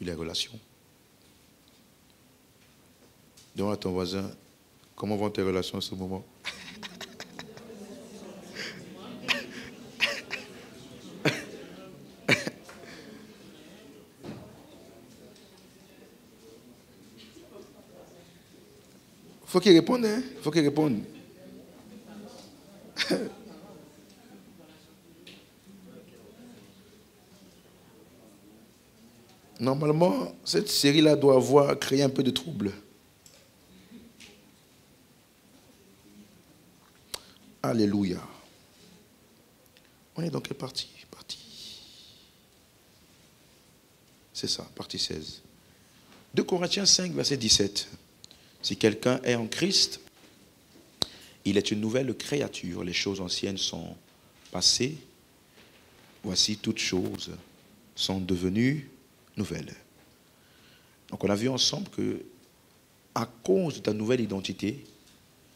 sur les relations. Demande à ton voisin, comment vont tes relations en ce moment? Faut qu'il réponde, hein? Faut qu'il réponde. Normalement, cette série-là doit avoir créé un peu de trouble. Alléluia. On est dans quelle partie? C'est ça, partie 16. 2 Corinthiens 5, verset 17. Si quelqu'un est en Christ, il est une nouvelle créature. Les choses anciennes sont passées. Voici, toutes choses sont devenues nouvelles. Donc on a vu ensemble que à cause de ta nouvelle identité,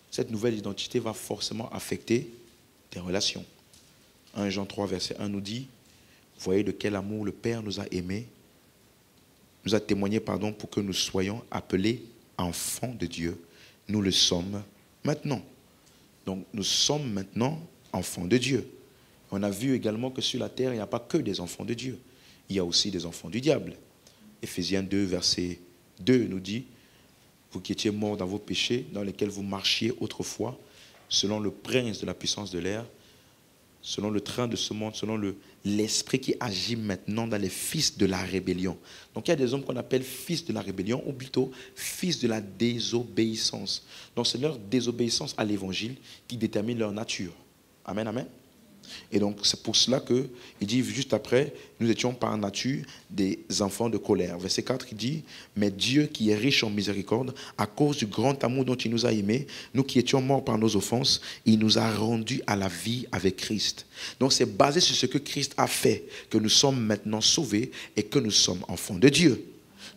cette nouvelle identité va forcément affecter tes relations. 1 Jean 3, verset 1 nous dit, voyez de quel amour le Père nous a aimés, nous a témoigné, pour que nous soyons appelés enfants de Dieu. Nous le sommes maintenant. Donc nous sommes maintenant enfants de Dieu. On a vu également que sur la terre, il n'y a pas que des enfants de Dieu. Il y a aussi des enfants du diable. Éphésiens 2, verset 2 nous dit, vous qui étiez morts dans vos péchés, dans lesquels vous marchiez autrefois, selon le prince de la puissance de l'air, selon le train de ce monde, selon l'esprit qui agit maintenant dans les fils de la rébellion. Donc il y a des hommes qu'on appelle fils de la rébellion, ou plutôt fils de la désobéissance. Donc c'est leur désobéissance à l'évangile qui détermine leur nature. Amen, amen. Et donc c'est pour cela qu'il dit juste après, nous étions par nature des enfants de colère. Verset 4, il dit, mais Dieu qui est riche en miséricorde, à cause du grand amour dont il nous a aimés, nous qui étions morts par nos offenses, il nous a rendus à la vie avec Christ. Donc c'est basé sur ce que Christ a fait, que nous sommes maintenant sauvés et que nous sommes enfants de Dieu.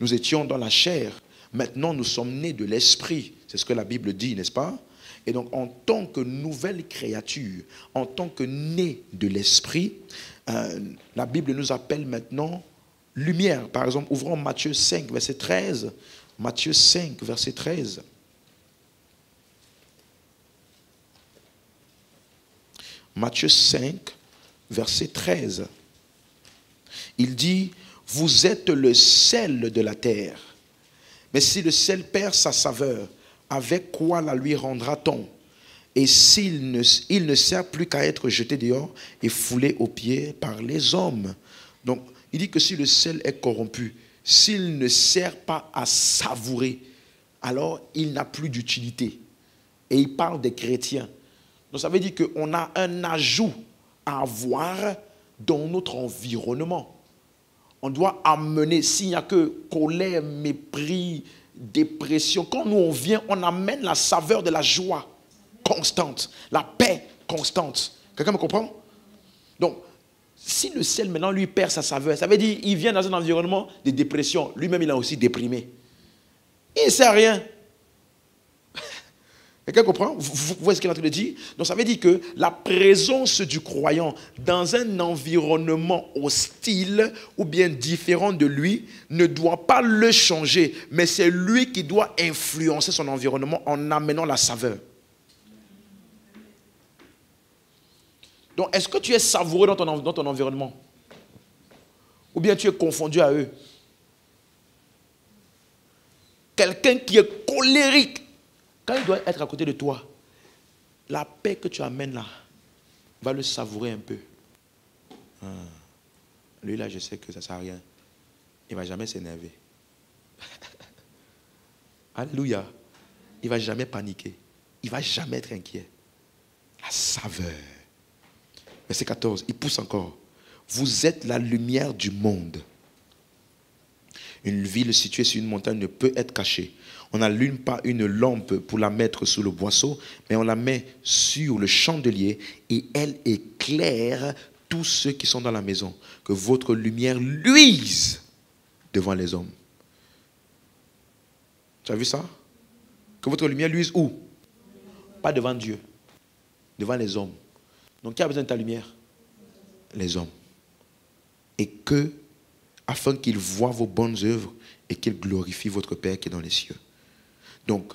Nous étions dans la chair, maintenant nous sommes nés de l'esprit. C'est ce que la Bible dit, n'est-ce pas? Et donc, en tant que nouvelle créature, en tant que né de l'esprit, la Bible nous appelle maintenant lumière. Par exemple, ouvrons Matthieu 5, verset 13. Matthieu 5, verset 13. Matthieu 5, verset 13. Il dit, vous êtes le sel de la terre. Mais si le sel perd sa saveur, avec quoi la lui rendra-t-on? Et il ne sert plus qu'à être jeté dehors et foulé aux pieds par les hommes. Donc, il dit que si le sel est corrompu, s'il ne sert pas à savourer, alors il n'a plus d'utilité. Et il parle des chrétiens. Donc, ça veut dire qu'on a un ajout à avoir dans notre environnement. On doit amener, s'il n'y a que colère, mépris, dépression, quand nous on vient, on amène la saveur de la joie constante, la paix constante. Quelqu'un me comprend? Donc, si le sel maintenant lui perd sa saveur, ça veut dire qu'il vient dans un environnement de dépression. Lui-même, il est aussi déprimé. Il ne sait à rien. Quelqu'un comprend? Vous voyez ce qu'il est en train de dire? Donc ça veut dire que la présence du croyant dans un environnement hostile ou bien différent de lui ne doit pas le changer, mais c'est lui qui doit influencer son environnement en amenant la saveur. Donc est-ce que tu es savoureux dans ton environnement? Ou bien tu es confondu à eux? Quelqu'un qui est colérique, quand il doit être à côté de toi, la paix que tu amènes là, va le savourer un peu. Lui là, je sais que ça ne sert à rien. Il ne va jamais s'énerver. Alléluia. Il ne va jamais paniquer. Il ne va jamais être inquiet. La saveur. Verset 14, il pousse encore. Vous êtes la lumière du monde. Une ville située sur une montagne ne peut être cachée. On n'allume pas une lampe pour la mettre sous le boisseau, mais on la met sur le chandelier et elle éclaire tous ceux qui sont dans la maison. Que votre lumière luise devant les hommes. Tu as vu ça? Que votre lumière luise où? Pas devant Dieu, devant les hommes. Donc qui a besoin de ta lumière? Les hommes. Et que afin qu'il voie vos bonnes œuvres et qu'il glorifie votre Père qui est dans les cieux. Donc,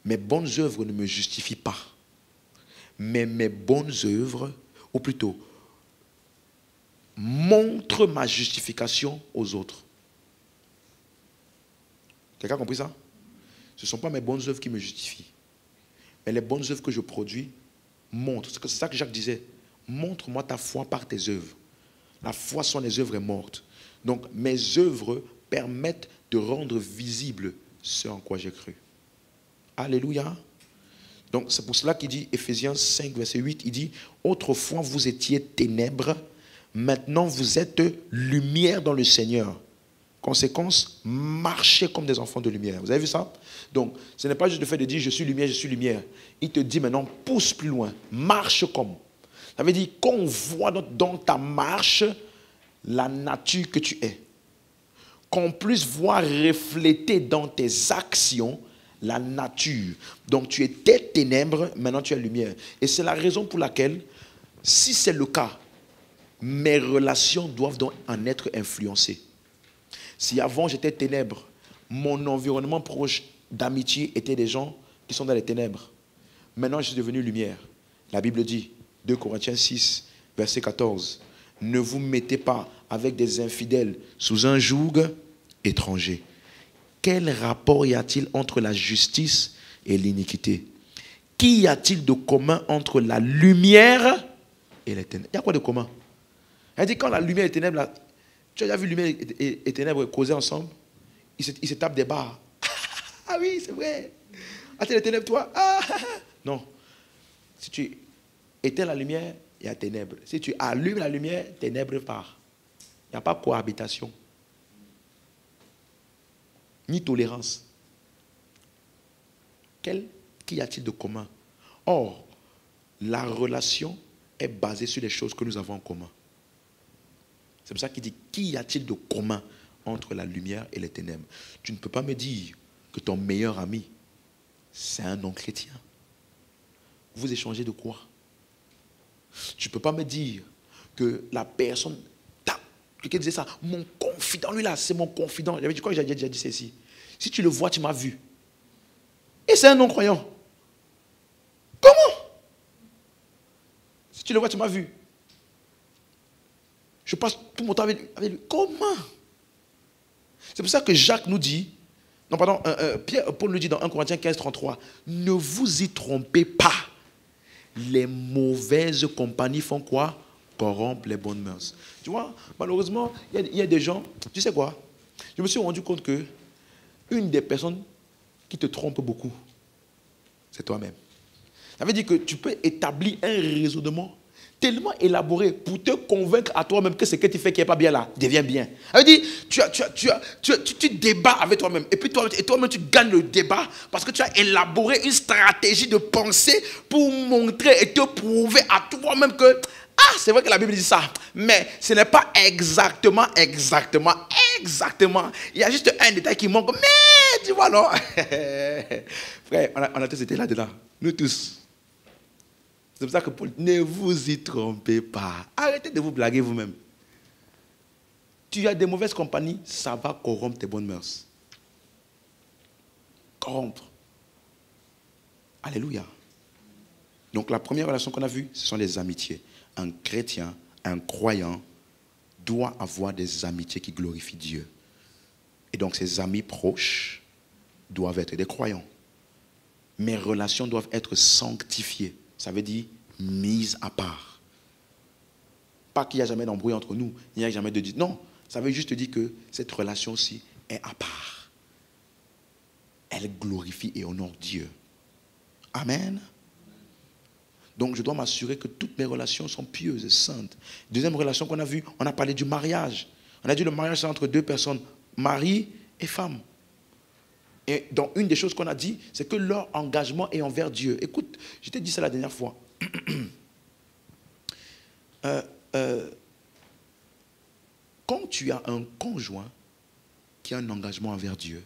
mes bonnes œuvres ne me justifient pas. Mais mes bonnes œuvres, ou plutôt, montrent ma justification aux autres. Quelqu'un a compris ça? Ce ne sont pas mes bonnes œuvres qui me justifient. Mais les bonnes œuvres que je produis montrent. C'est ça que Jacques disait. Montre-moi ta foi par tes œuvres. La foi sont les œuvres mortes. Donc, mes œuvres permettent de rendre visible ce en quoi j'ai cru. Alléluia. Donc, c'est pour cela qu'il dit, Éphésiens 5, verset 8, il dit, « Autrefois, vous étiez ténèbres, maintenant vous êtes lumière dans le Seigneur. » Conséquence, marchez comme des enfants de lumière. Vous avez vu ça? Donc, ce n'est pas juste le fait de dire, « Je suis lumière, je suis lumière. » Il te dit maintenant, pousse plus loin, marche comme. Ça veut dire qu'on voit dans ta marche la nature que tu es. Qu'on puisse voir refléter dans tes actions la nature. Donc tu étais ténèbres, maintenant tu es lumière. Et c'est la raison pour laquelle, si c'est le cas, mes relations doivent donc en être influencées. Si avant j'étais ténèbres, mon environnement proche d'amitié était des gens qui sont dans les ténèbres. Maintenant je suis devenu lumière. La Bible dit, 2 Corinthiens 6, verset 14, « Ne vous mettez pas avec des infidèles sous un joug étranger. » Quel rapport y a-t-il entre la justice et l'iniquité? Qu'y a-t-il de commun entre la lumière et les ténèbres? Il y a quoi de commun? Elle dit quand la lumière et les ténèbres, là, tu as déjà vu lumière et ténèbres causer ensemble? Ils se tapent des barres. Ah oui, c'est vrai. Ah, tu es les ténèbres, toi? Ah, non. Si tu éteins la lumière, il y a ténèbres. Si tu allumes la lumière, ténèbres part. Il n'y a pas cohabitation. Ni tolérance. Qu'y a-t-il de commun? Or, la relation est basée sur les choses que nous avons en commun. C'est pour ça qu'il dit, qu'y a-t-il de commun entre la lumière et les ténèbres? Tu ne peux pas me dire que ton meilleur ami, c'est un non-chrétien. Vous échangez de quoi? Tu ne peux pas me dire que la personne... Quelqu'un disait ça, mon confident, lui là, c'est mon confident. J'avais dit quoi? J'ai déjà dit ceci. Si tu le vois, tu m'as vu. Et c'est un non-croyant. Comment? Si tu le vois, tu m'as vu. Je passe tout mon temps avec lui. Comment? C'est pour ça que Jacques nous dit, non pardon, Paul nous dit dans 1 Corinthiens 15, 33, ne vous y trompez pas. Les mauvaises compagnies font quoi? Corrompent les bonnes mœurs. Tu vois, malheureusement, il y a des gens, tu sais quoi? Je me suis rendu compte que une des personnes qui te trompe beaucoup, c'est toi-même. Ça veut dire que tu peux établir un raisonnement tellement élaboré pour te convaincre à toi-même que ce que tu fais qui n'est pas bien là devient bien. Ça veut dire tu débats avec toi-même et puis toi-même tu gagnes le débat parce que tu as élaboré une stratégie de pensée pour montrer et te prouver à toi-même que c'est vrai que la Bible dit ça, mais ce n'est pas exactement. Il y a juste un détail qui manque, mais tu vois, non? Frère, on a tous été là-dedans, nous tous. C'est pour ça que Paul, ne vous y trompez pas. Arrêtez de vous blaguer vous-même. Tu as des mauvaises compagnies, ça va corrompre tes bonnes mœurs. Corrompre. Alléluia. Donc la première relation qu'on a vue, ce sont les amitiés. Un chrétien, un croyant, doit avoir des amitiés qui glorifient Dieu. Et donc ses amis proches doivent être des croyants. Mes relations doivent être sanctifiées. Ça veut dire mises à part. Pas qu'il n'y a jamais d'embrouille entre nous, il n'y a jamais de... Non, ça veut juste dire que cette relation-ci est à part. Elle glorifie et honore Dieu. Amen. Donc je dois m'assurer que toutes mes relations sont pieuses et saintes. Deuxième relation qu'on a vue, on a parlé du mariage. On a dit le mariage c'est entre deux personnes, mari et femme. Et donc une des choses qu'on a dit, c'est que leur engagement est envers Dieu. Écoute, je t'ai dit ça la dernière fois. Quand tu as un conjoint qui a un engagement envers Dieu,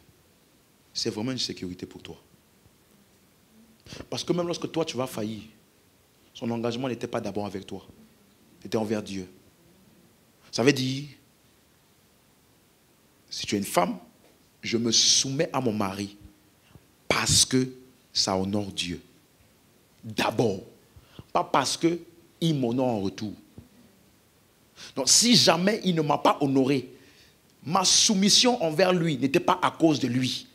c'est vraiment une sécurité pour toi. Parce que même lorsque toi tu vas faillir, son engagement n'était pas d'abord avec toi. C'était envers Dieu. Ça veut dire, Si tu es une femme, je me soumets à mon mari parce que ça honore Dieu. D'abord. Pas parce qu'il m'honore en retour. Donc si jamais il ne m'a pas honoré, ma soumission envers lui n'était pas à cause de lui.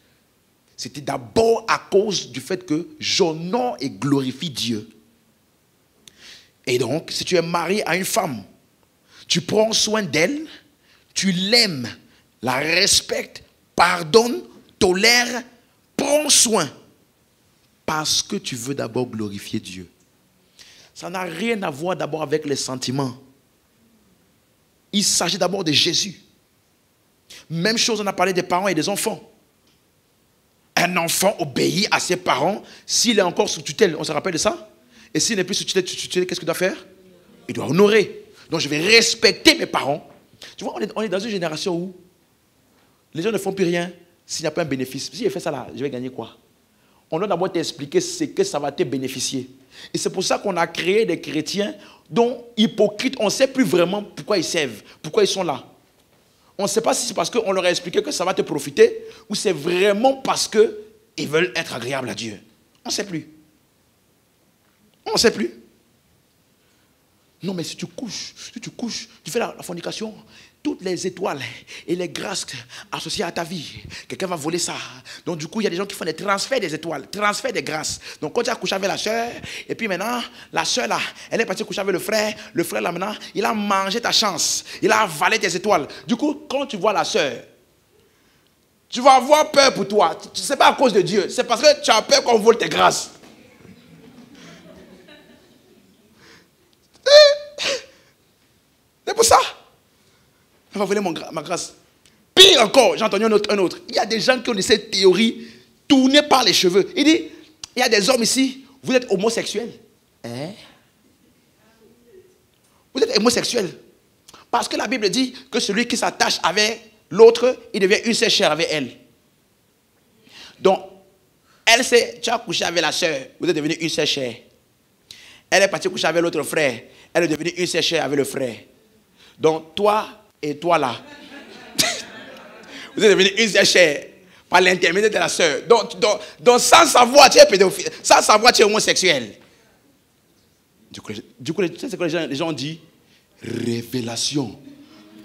C'était d'abord à cause du fait que j'honore et glorifie Dieu. Et donc, si tu es marié à une femme, tu prends soin d'elle, tu l'aimes, la respectes, pardonnes, tolères, prends soin. Parce que tu veux d'abord glorifier Dieu. Ça n'a rien à voir d'abord avec les sentiments. Il s'agit d'abord de Jésus. Même chose, on a parlé des parents et des enfants. Un enfant obéit à ses parents s'il est encore sous tutelle. On se rappelle de ça? Et s'il n'est plus sous tutelle, qu'est-ce qu'il doit faire? Il doit honorer. Donc je vais respecter mes parents. Tu vois, on est dans une génération où les gens ne font plus rien s'il n'y a pas un bénéfice. Si j'ai fait ça là, je vais gagner quoi? On doit d'abord t'expliquer ce que ça va te bénéficier. Et c'est pour ça qu'on a créé des chrétiens dont hypocrites, on ne sait plus vraiment pourquoi ils servent, pourquoi ils sont là. On ne sait pas si c'est parce qu'on leur a expliqué que ça va te profiter ou c'est vraiment parce qu'ils veulent être agréables à Dieu. On ne sait plus. On ne sait plus. Non, mais si tu couches, tu fais la fornication, toutes les étoiles et les grâces associées à ta vie, quelqu'un va voler ça. Donc du coup, il y a des gens qui font des transferts des étoiles, transferts des grâces. Donc quand tu as couché avec la soeur, et puis maintenant, la soeur là, elle est partie coucher avec le frère là maintenant, il a mangé ta chance, il a avalé tes étoiles. Du coup, quand tu vois la soeur, tu vas avoir peur pour toi. Ce n'est pas à cause de Dieu, c'est parce que tu as peur qu'on vole tes grâces. C'est pour ça. On va voler ma grâce. Pire encore, j'ai entendu un autre. Il y a des gens qui ont cette théorie tournée par les cheveux. Il dit, il y a des hommes ici, vous êtes homosexuels. Hein? Vous êtes homosexuels. Parce que la Bible dit que celui qui s'attache avec l'autre, il devient une seule chair avec elle. Donc, tu as couché avec la soeur, vous êtes devenu une seule chair. Elle est partie coucher avec l'autre frère, elle est devenue une seule chair avec le frère. Donc, toi et toi là, vous êtes devenus une seule chair par l'intermédiaire de la soeur. Donc sans savoir, tu es pédophile, sans savoir, tu es homosexuel. Du coup, tu sais ce que les gens ont dit? Révélation.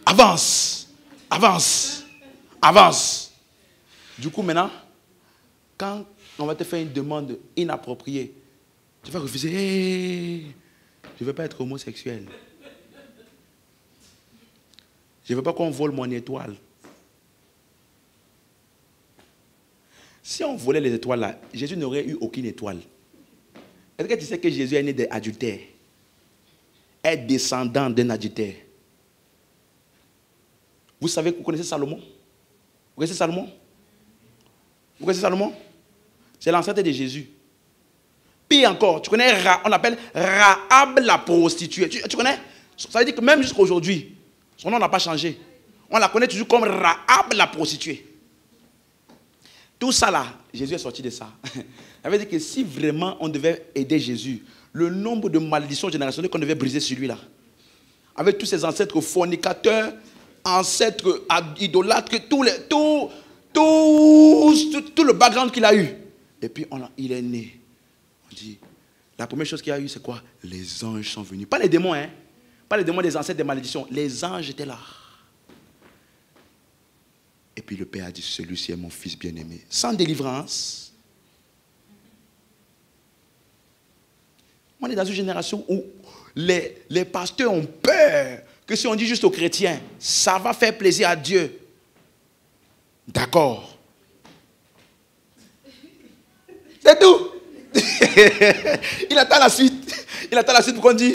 Avance. Avance. Avance. Du coup, maintenant, quand on va te faire une demande inappropriée, tu vas refuser. Hey, je ne veux pas être homosexuel. Je ne veux pas qu'on vole mon étoile. Si on volait les étoiles là, Jésus n'aurait eu aucune étoile. Est-ce que tu sais que Jésus est né d'adultère? Est descendant d'un adultère. Vous savez, vous connaissez Salomon? Vous connaissez Salomon? Vous connaissez Salomon? C'est l'ancêtre de Jésus. Pire encore, tu connais, on l'appelle Rahab la prostituée. Tu connais? Ça veut dire que même jusqu'à aujourd'hui, son nom n'a pas changé. On la connaît toujours comme Rahab la prostituée. Tout ça là, Jésus est sorti de ça. Ça veut dire que si vraiment on devait aider Jésus, le nombre de malédictions générationnelles qu'on devait briser sur lui là, avec tous ses ancêtres fornicateurs, ancêtres idolâtres, tout le background qu'il a eu. Et puis il est né. On dit, la première chose qu'il a eu, c'est quoi? Les anges sont venus. Pas les démons, hein? Pas les démons des ancêtres des malédictions. Les anges étaient là. Et puis le Père a dit, celui-ci est mon fils bien-aimé. Sans délivrance. On est dans une génération où les pasteurs ont peur que si on dit juste aux chrétiens, ça va faire plaisir à Dieu. D'accord. C'est tout. Il attend la suite. Il attend la suite pour qu'on dise,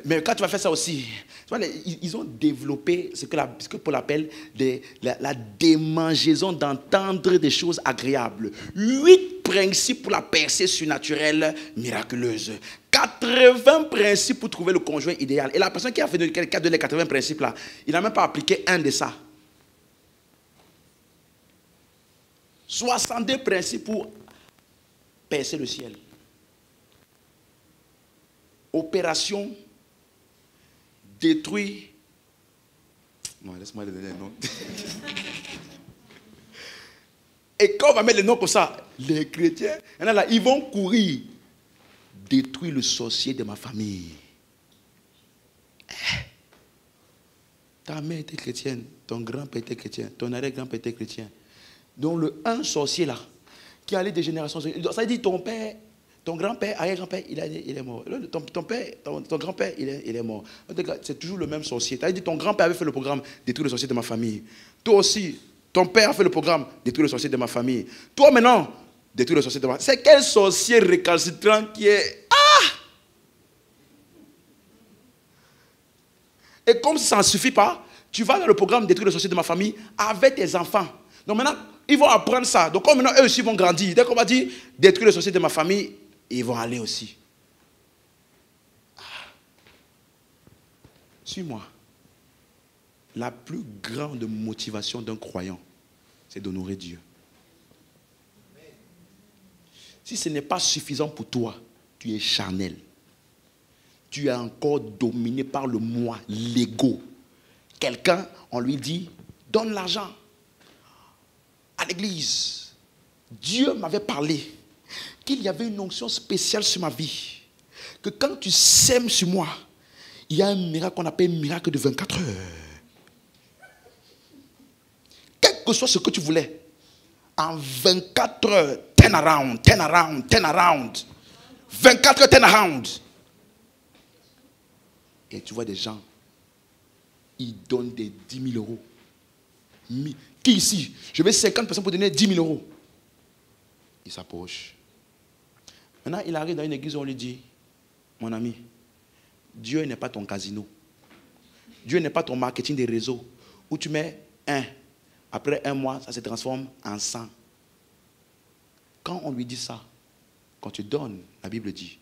mais quand tu vas faire ça aussi, tu vois, ils ont développé ce que Paul appelle la démangeaison d'entendre des choses agréables. 8 principes pour la percée surnaturelle miraculeuse. 80 principes pour trouver le conjoint idéal. Et la personne qui a donné les 80 principes là, il n'a même pas appliqué un de ça. 62 principes pour percer le ciel. Opération détruire Non, laisse-moi lui donner un nom. Et quand on va mettre les noms comme ça, les chrétiens, là, ils vont courir. Détruire le sorcier de ma famille. Ta mère était chrétienne, ton grand-père était chrétien, ton arrière-grand-père était chrétien. Donc un sorcier là, qui allait des générations, ça veut dire ton père, ton grand-père, arrière-grand-père, il est mort. Ton père, ton grand-père, il est mort. C'est toujours le même sorcier. Ça veut dire ton grand-père avait fait le programme détruire le sorcier de ma famille. Toi aussi, ton père a fait le programme détruire le sorcier de ma famille. Toi maintenant, détruire le sorcier de ma famille. C'est quel sorcier récalcitrant qui est... Et comme ça ne suffit pas, tu vas dans le programme détruire le sorcier de ma famille avec tes enfants. Donc maintenant, ils vont apprendre ça. Donc comme maintenant, eux aussi vont grandir. Dès qu'on va dire détruire le sorcier de ma famille, ils vont aller aussi. Suis-moi. La plus grande motivation d'un croyant, c'est d'honorer Dieu. Si ce n'est pas suffisant pour toi, tu es charnel. Tu es encore dominé par le moi, l'ego. Quelqu'un, on lui dit, donne l'argent à l'église. Dieu m'avait parlé qu'il y avait une onction spéciale sur ma vie. Que quand tu sèmes sur moi, il y a un miracle qu'on appelle miracle de 24 heures. Quel que soit ce que tu voulais, en 24 heures, turn around, turn around, turn around. 24 heures, turn around. Et tu vois des gens, ils donnent des 10 000 euros. Qui ici? Je vais 50 personnes pour donner 10 000 euros. Il s'approche. Maintenant, il arrive dans une église où on lui dit, mon ami, Dieu n'est pas ton casino. Dieu n'est pas ton marketing des réseaux où tu mets 1. Après 1 mois, ça se transforme en 100. Quand on lui dit ça, quand tu donnes, la Bible dit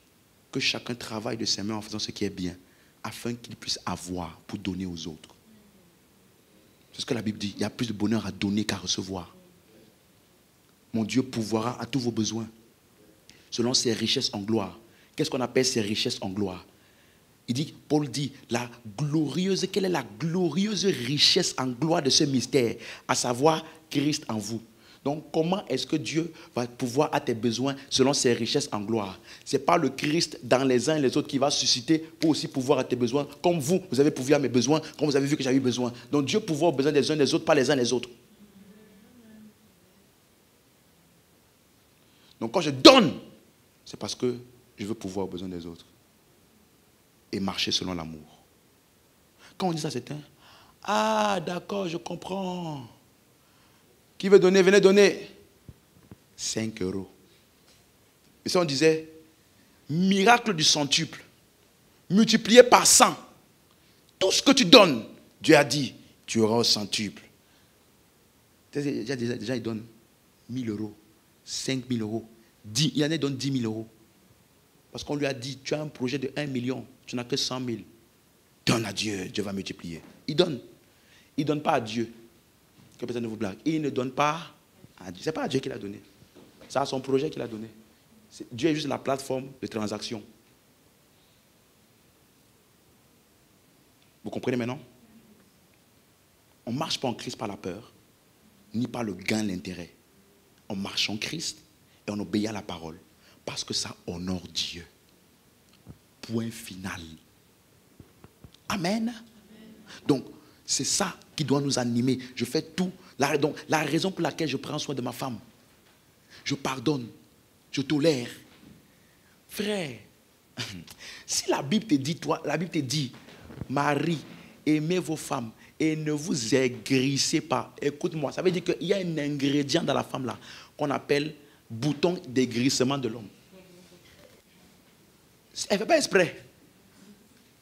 que chacun travaille de ses mains en faisant ce qui est bien, afin qu'il puisse avoir pour donner aux autres. C'est ce que la Bible dit. Il y a plus de bonheur à donner qu'à recevoir. Mon Dieu pourvoira à tous vos besoins selon ses richesses en gloire. Qu'est-ce qu'on appelle ces richesses en gloire? Il dit, Paul dit, quelle est la glorieuse richesse en gloire de ce mystère, à savoir Christ en vous. Donc, comment est-ce que Dieu va pouvoir à tes besoins selon ses richesses en gloire? Ce n'est pas le Christ dans les uns et les autres qui va susciter pour aussi pouvoir à tes besoins, comme vous avez pourvu à mes besoins, comme vous avez vu que j'avais eu besoin. Donc, Dieu pourvoit aux besoins des uns et des autres, pas les uns les autres. Donc, quand je donne, c'est parce que je veux pouvoir aux besoins des autres. Et marcher selon l'amour. Quand on dit ça, c'est un... Ah, d'accord, je comprends. Qui veut donner? Venez donner 5 euros. Et ça, on disait, miracle du centuple, multiplié par 100. Tout ce que tu donnes, Dieu a dit, tu auras au centuple. Déjà, ils donnent 1 000 euros, 5 000 euros, 10. Il y en a qui donnent 10 000 euros. Parce qu'on lui a dit, tu as un projet de 1 million, tu n'as que 100 000. Donne à Dieu, Dieu va multiplier. Il donne. Il ne donne pas à Dieu. Que personne ne vous blague. Il ne donne pas à Dieu. Ce n'est pas à Dieu qu'il a donné. C'est à son projet qu'il a donné. Dieu est juste la plateforme de transaction. Vous comprenez maintenant? On ne marche pas en Christ par la peur, ni par le gain, l'intérêt. On marche en Christ et on obéit à la parole. Parce que ça honore Dieu. Point final. Amen. Donc, c'est ça qui doit nous animer. Je fais tout. Donc, la raison pour laquelle je prends soin de ma femme, je pardonne, je tolère. Frère, si la Bible te dit, la Bible te dit, Marie, aimez vos femmes et ne vous aigrissez pas. Écoute-moi, ça veut dire qu'il y a un ingrédient dans la femme là qu'on appelle bouton d'aigrissement de l'homme. Elle ne fait pas exprès.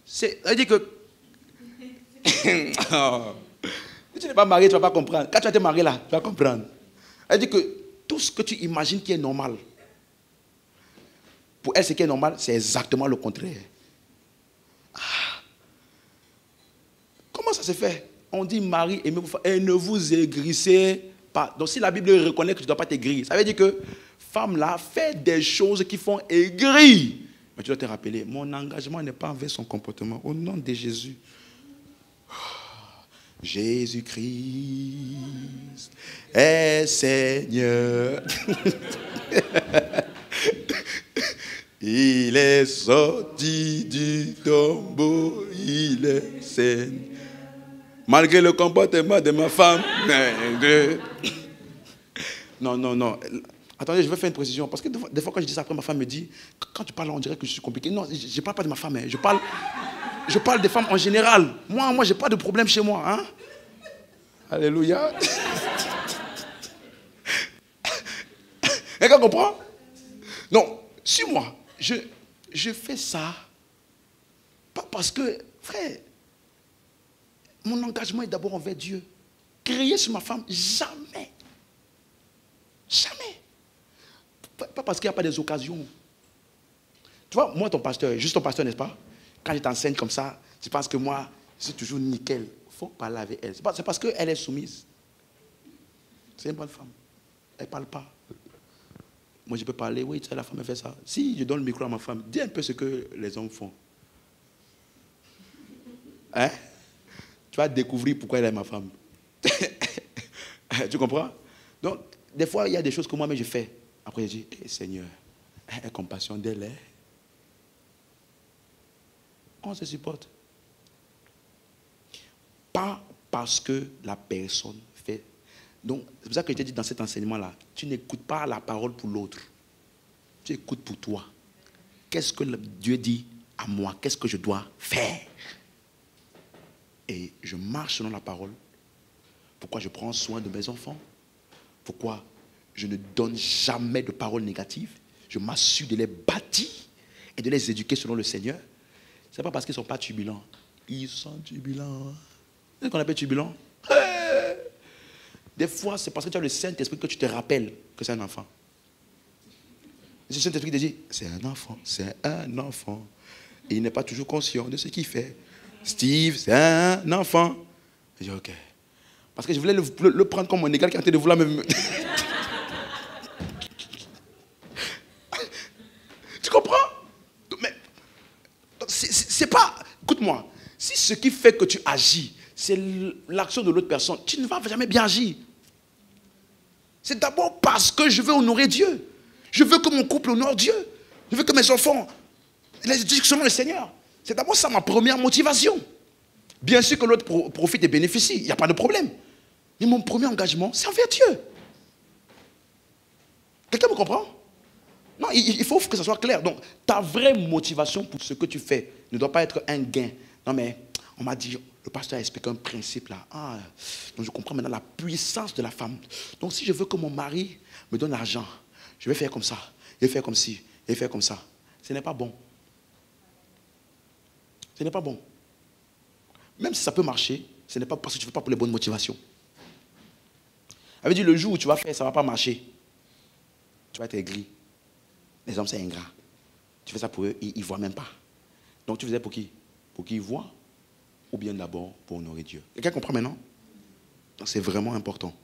Ça veut dire que si tu n'es pas marié, tu ne vas pas comprendre. Quand tu vas te marier là, tu vas comprendre. Elle dit que tout ce que tu imagines qui est normal, pour elle, ce qui est normal, c'est exactement le contraire. Comment ça se fait? On dit Marie, aimez-vous et ne vous aigrissez pas. Donc si la Bible reconnaît que tu ne dois pas t'aigrir, ça veut dire que femme là fait des choses qui font aigrir. Mais tu dois te rappeler, mon engagement n'est pas envers son comportement. Au nom de Jésus. Jésus-Christ est Seigneur. Il est sorti du tombeau, il est Seigneur. Malgré le comportement de ma femme. Non, non, non. Attendez, je vais faire une précision. Parce que des fois, quand je dis ça, après, ma femme me dit, quand tu parles, on dirait que je suis compliqué. Non, je ne parle pas de ma femme. Hein. Je parle des femmes en général. Moi, je n'ai pas de problème chez moi. Hein? Alléluia. Quelqu'un comprend? Non, suis-moi. Je fais ça, pas parce que, frère, mon engagement est d'abord envers Dieu. Crier sur ma femme, jamais. Jamais. Pas parce qu'il n'y a pas des occasions. Tu vois, moi, ton pasteur, juste ton pasteur, n'est-ce pas? Quand je t'enseigne comme ça, c'est parce que moi, c'est toujours nickel. Il faut parler avec elle. C'est parce qu'elle est soumise. C'est une bonne femme. Elle ne parle pas. Moi, je peux parler, oui, tu sais, la femme, elle fait ça. Si je donne le micro à ma femme, dis un peu ce que les hommes font. Hein? Tu vas découvrir pourquoi elle est ma femme. Tu comprends? Donc, des fois, il y a des choses que moi-même je fais. Après, je dis, hey, Seigneur, aie compassion d'elle. Hein? On se supporte. Pas parce que la personne fait. Donc, c'est pour ça que je t'ai dit dans cet enseignement-là, tu n'écoutes pas la parole pour l'autre. Tu écoutes pour toi. Qu'est-ce que Dieu dit à moi? Qu'est-ce que je dois faire? Et je marche selon la parole. Pourquoi je prends soin de mes enfants? Pourquoi je ne donne jamais de paroles négatives? Je m'assure de les bâtir et de les éduquer selon le Seigneur. Ce n'est pas parce qu'ils ne sont pas turbulents. Ils sont turbulents. C'est ce qu'on appelle turbulents. Des fois, c'est parce que tu as le Saint-Esprit que tu te rappelles que c'est un enfant. C'est le Saint-Esprit qui te dit, c'est un enfant, c'est un enfant. Et il n'est pas toujours conscient de ce qu'il fait. Steve, c'est un enfant. Je dis, ok. Parce que je voulais le prendre comme mon égal qui est en train de vouloir me... Tu comprends? Mais c'est pas... Écoute-moi. Si ce qui fait que tu agis, c'est l'action de l'autre personne, tu ne vas jamais bien agir. C'est d'abord parce que je veux honorer Dieu. Je veux que mon couple honore Dieu. Je veux que mes enfants les éduquent selon le Seigneur. C'est d'abord ça ma première motivation. Bien sûr que l'autre profite et bénéficie, il n'y a pas de problème. Mais mon premier engagement, c'est envers Dieu. Quelqu'un me comprend? Non, il faut que ça soit clair. Donc, ta vraie motivation pour ce que tu fais ne doit pas être un gain. Non, mais on m'a dit, le pasteur a expliqué un principe là. Ah, donc je comprends maintenant la puissance de la femme. Donc, si je veux que mon mari me donne l'argent, je vais faire comme ça, je vais faire comme ci, je vais faire comme ça. Ce n'est pas bon. Ce n'est pas bon. Même si ça peut marcher, ce n'est pas parce que tu ne fais pas pour les bonnes motivations. Ça veut dire le jour où tu vas faire, ça ne va pas marcher. Tu vas être aigri. Les hommes, c'est ingrat. Tu fais ça pour eux, ils ne voient même pas. Donc tu faisais pour qui? Pour qu'ils voient? Ou bien d'abord pour honorer Dieu? Quelqu'un comprend maintenant? Donc c'est vraiment important.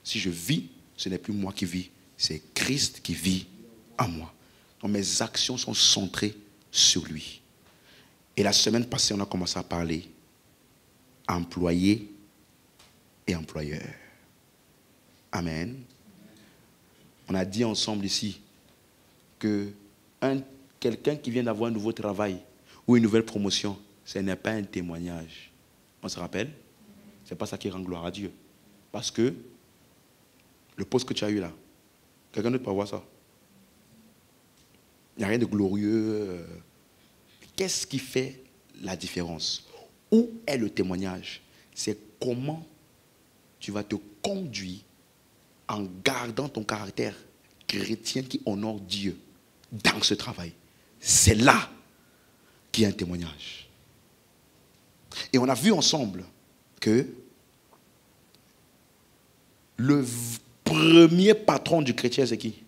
Si je vis, ce n'est plus moi qui vis, c'est Christ qui vit en moi. Donc mes actions sont centrées sur lui. Et la semaine passée, on a commencé à parler employé et employeur. Amen. On a dit ensemble ici que quelqu'un qui vient d'avoir un nouveau travail ou une nouvelle promotion, ce n'est pas un témoignage. On se rappelle? Ce n'est pas ça qui rend gloire à Dieu. Parce que le poste que tu as eu là, quelqu'un d'autre peut avoir ça. Il n'y a rien de glorieux. Qu'est-ce qui fait la différence? Où est le témoignage? C'est comment tu vas te conduire en gardant ton caractère chrétien qui honore Dieu dans ce travail. C'est là qu'il y a un témoignage. Et on a vu ensemble que le premier patron du chrétien, c'est qui?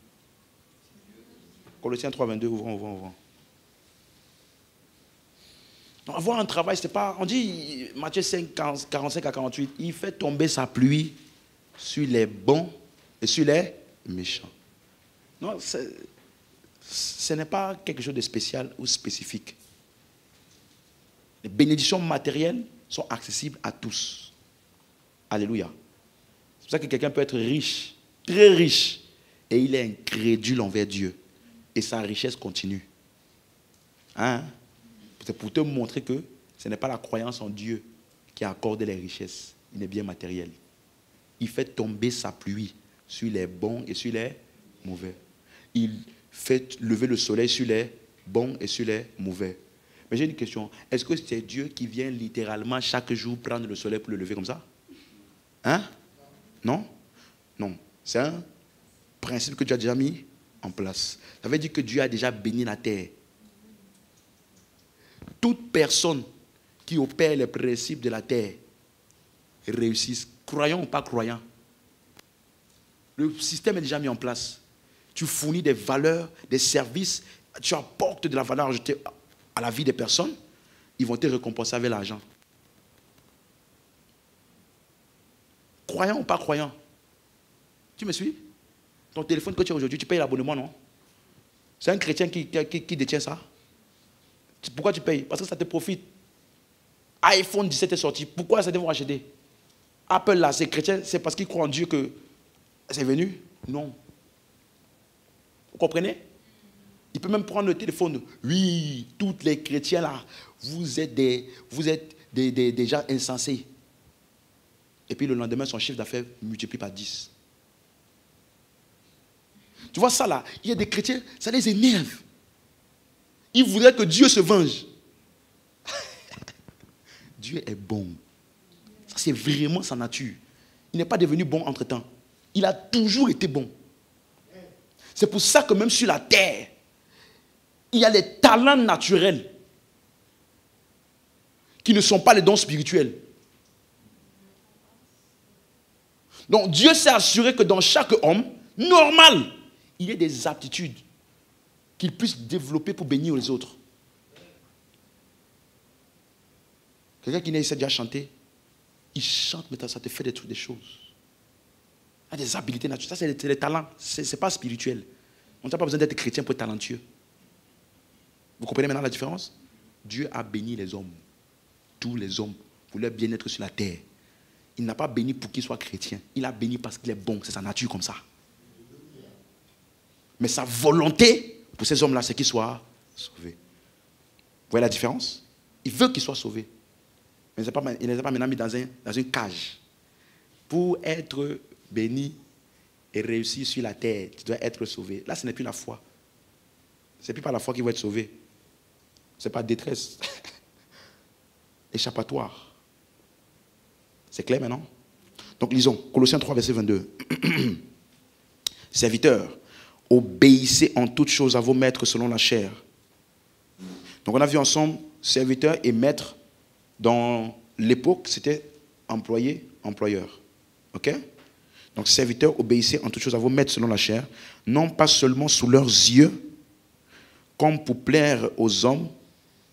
Colossiens 3, 22, ouvrons. Donc, avoir un travail, c'est pas... On dit, Matthieu 5, 45 à 48, il fait tomber sa pluie sur les bons et sur les méchants. Non, ce n'est pas quelque chose de spécial ou spécifique. Les bénédictions matérielles sont accessibles à tous. Alléluia. C'est pour ça que quelqu'un peut être riche, très riche, et il est incrédule envers Dieu. Et sa richesse continue. Hein? C'est pour te montrer que ce n'est pas la croyance en Dieu qui accorde les richesses. Il est bien matériel. Il fait tomber sa pluie sur les bons et sur les mauvais. Il fait lever le soleil sur les bons et sur les mauvais. Mais j'ai une question. Est-ce que c'est Dieu qui vient littéralement chaque jour prendre le soleil pour le lever comme ça? Hein? Non? Non. C'est un principe que Dieu a déjà mis en place. Ça veut dire que Dieu a déjà béni la terre. Toute personne qui opère les principes de la terre réussissent, croyant ou pas croyant. Le système est déjà mis en place. Tu fournis des valeurs, des services, tu apportes de la valeur ajoutée à la vie des personnes, ils vont te récompenser avec l'argent. Croyant ou pas croyant. Tu me suis? Ton téléphone que tu as aujourd'hui, tu payes l'abonnement, non? C'est un chrétien qui détient ça. Pourquoi tu payes? Parce que ça te profite. iPhone 17 est sorti. Pourquoi ça devrait acheter? Apple là, c'est chrétien, c'est parce qu'ils croient en Dieu que c'est venu? Non. Vous comprenez? Il peut même prendre le téléphone. Oui, tous les chrétiens là, vous êtes des gens insensés. Et puis le lendemain, son chiffre d'affaires multiplie par 10. Tu vois ça là, il y a des chrétiens, ça les énerve. Ils voudraient que Dieu se venge. Dieu est bon. Ça c'est vraiment sa nature. Il n'est pas devenu bon entre-temps. Il a toujours été bon. C'est pour ça que même sur la terre, il y a les talents naturels qui ne sont pas les dons spirituels. Donc Dieu s'est assuré que dans chaque homme, normal, il y ait des aptitudes qu'il puisse développer pour bénir les autres. Quelqu'un qui essaie déjà de chanter, il chante, mais ça te fait des choses. Il y a des habiletés naturelles. Ça, c'est les talents. Ce n'est pas spirituel. On n'a pas besoin d'être chrétien pour être talentueux. Vous comprenez maintenant la différence? Dieu a béni les hommes. Tous les hommes, pour leur bien-être sur la terre. Il n'a pas béni pour qu'ils soient chrétiens. Il a béni parce qu'il est bon. C'est sa nature comme ça. Mais sa volonté pour ces hommes-là, c'est qu'ils soient sauvés. Vous voyez la différence? Il veut qu'ils soient sauvés. Mais il ne les a pas maintenant mis dans une cage. Pour être béni et réussir sur la terre, tu dois être sauvé. Là, ce n'est plus la foi. Ce n'est plus par la foi qu'il va être sauvé. Ce n'est pas détresse. Échappatoire. C'est clair maintenant? Donc lisons, Colossiens 3, verset 22. Serviteurs, obéissez en toutes choses à vos maîtres selon la chair. Donc on a vu ensemble, serviteurs et maîtres. Dans l'époque, c'était employé, employeur. Ok? Donc serviteurs, obéissez en toutes choses à vos maîtres selon la chair, non pas seulement sous leurs yeux, comme pour plaire aux hommes,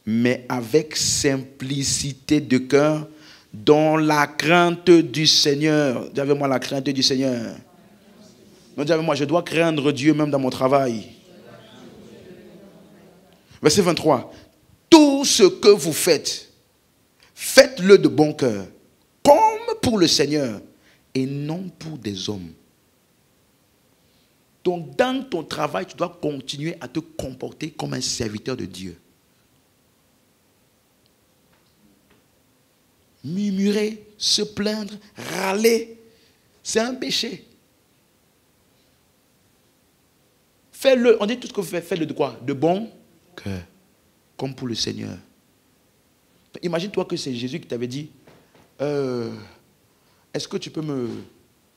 mais avec simplicité de cœur, dans la crainte du Seigneur. Dis avec moi la crainte du Seigneur. Non, dis avec moi, je dois craindre Dieu même dans mon travail. Verset 23. Tout ce que vous faites, faites-le de bon cœur, comme pour le Seigneur, et non pour des hommes. Donc, dans ton travail, tu dois continuer à te comporter comme un serviteur de Dieu. Murmurer, se plaindre, râler, c'est un péché. Fais-le, on dit tout ce que vous faites, faites-le de quoi? De bon cœur, comme pour le Seigneur. Imagine-toi que c'est Jésus qui t'avait dit, est-ce que tu peux me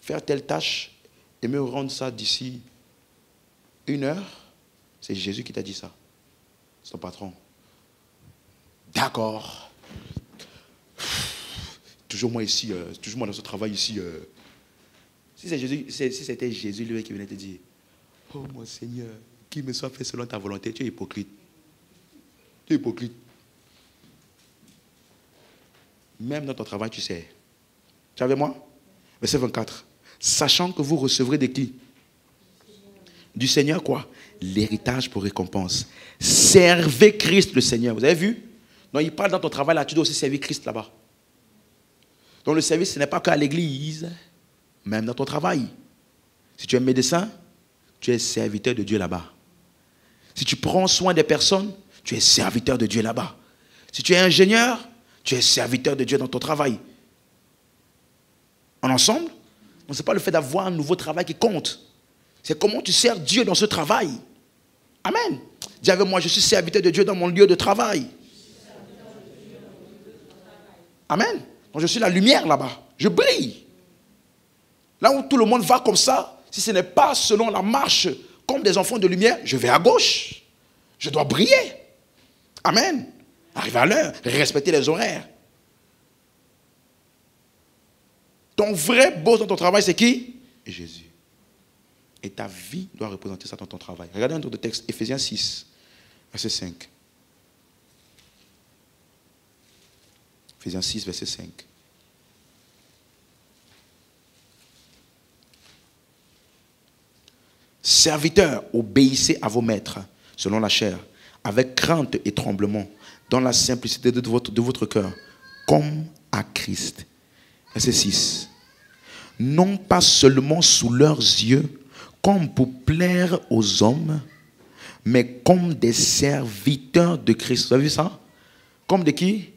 faire telle tâche et me rendre ça d'ici 1 heure? C'est Jésus qui t'a dit ça. C'est ton patron. D'accord. Toujours moi ici, toujours moi dans ce travail ici. Si c'était Jésus lui qui venait te dire, oh mon Seigneur, qu'il me soit fait selon ta volonté, tu es hypocrite. Tu es hypocrite. Même dans ton travail, tu sais. Tu es avec moi? Verset 24. Sachant que vous recevrez des qui? Du Seigneur quoi? L'héritage pour récompense. Servez Christ le Seigneur. Vous avez vu? Donc il parle dans ton travail là, tu dois aussi servir Christ là-bas. Donc le service, ce n'est pas qu'à l'église, même dans ton travail. Si tu es médecin, tu es serviteur de Dieu là-bas. Si tu prends soin des personnes, tu es serviteur de Dieu là-bas. Si tu es ingénieur, tu es serviteur de Dieu dans ton travail. En ensemble, ce n'est pas le fait d'avoir un nouveau travail qui compte. C'est comment tu sers Dieu dans ce travail. Amen. Dis avec moi, je suis serviteur de Dieu dans mon lieu de travail. Amen. Donc je suis la lumière là-bas. Je brille. Là où tout le monde va comme ça, si ce n'est pas selon la marche comme des enfants de lumière, je vais à gauche. Je dois briller. Amen. Arriver à l'heure, respecter les horaires. Ton vrai boss dans ton travail, c'est qui? Jésus. Et ta vie doit représenter ça dans ton travail. Regardez un autre texte, Ephésiens 6, verset 5. Ephésiens 6, verset 5. Serviteurs, obéissez à vos maîtres, selon la chair, avec crainte et tremblement, dans la simplicité de votre cœur, comme à Christ. Verset 6. Non pas seulement sous leurs yeux, comme pour plaire aux hommes, mais comme des serviteurs de Christ. Vous avez vu ça? Comme de qui?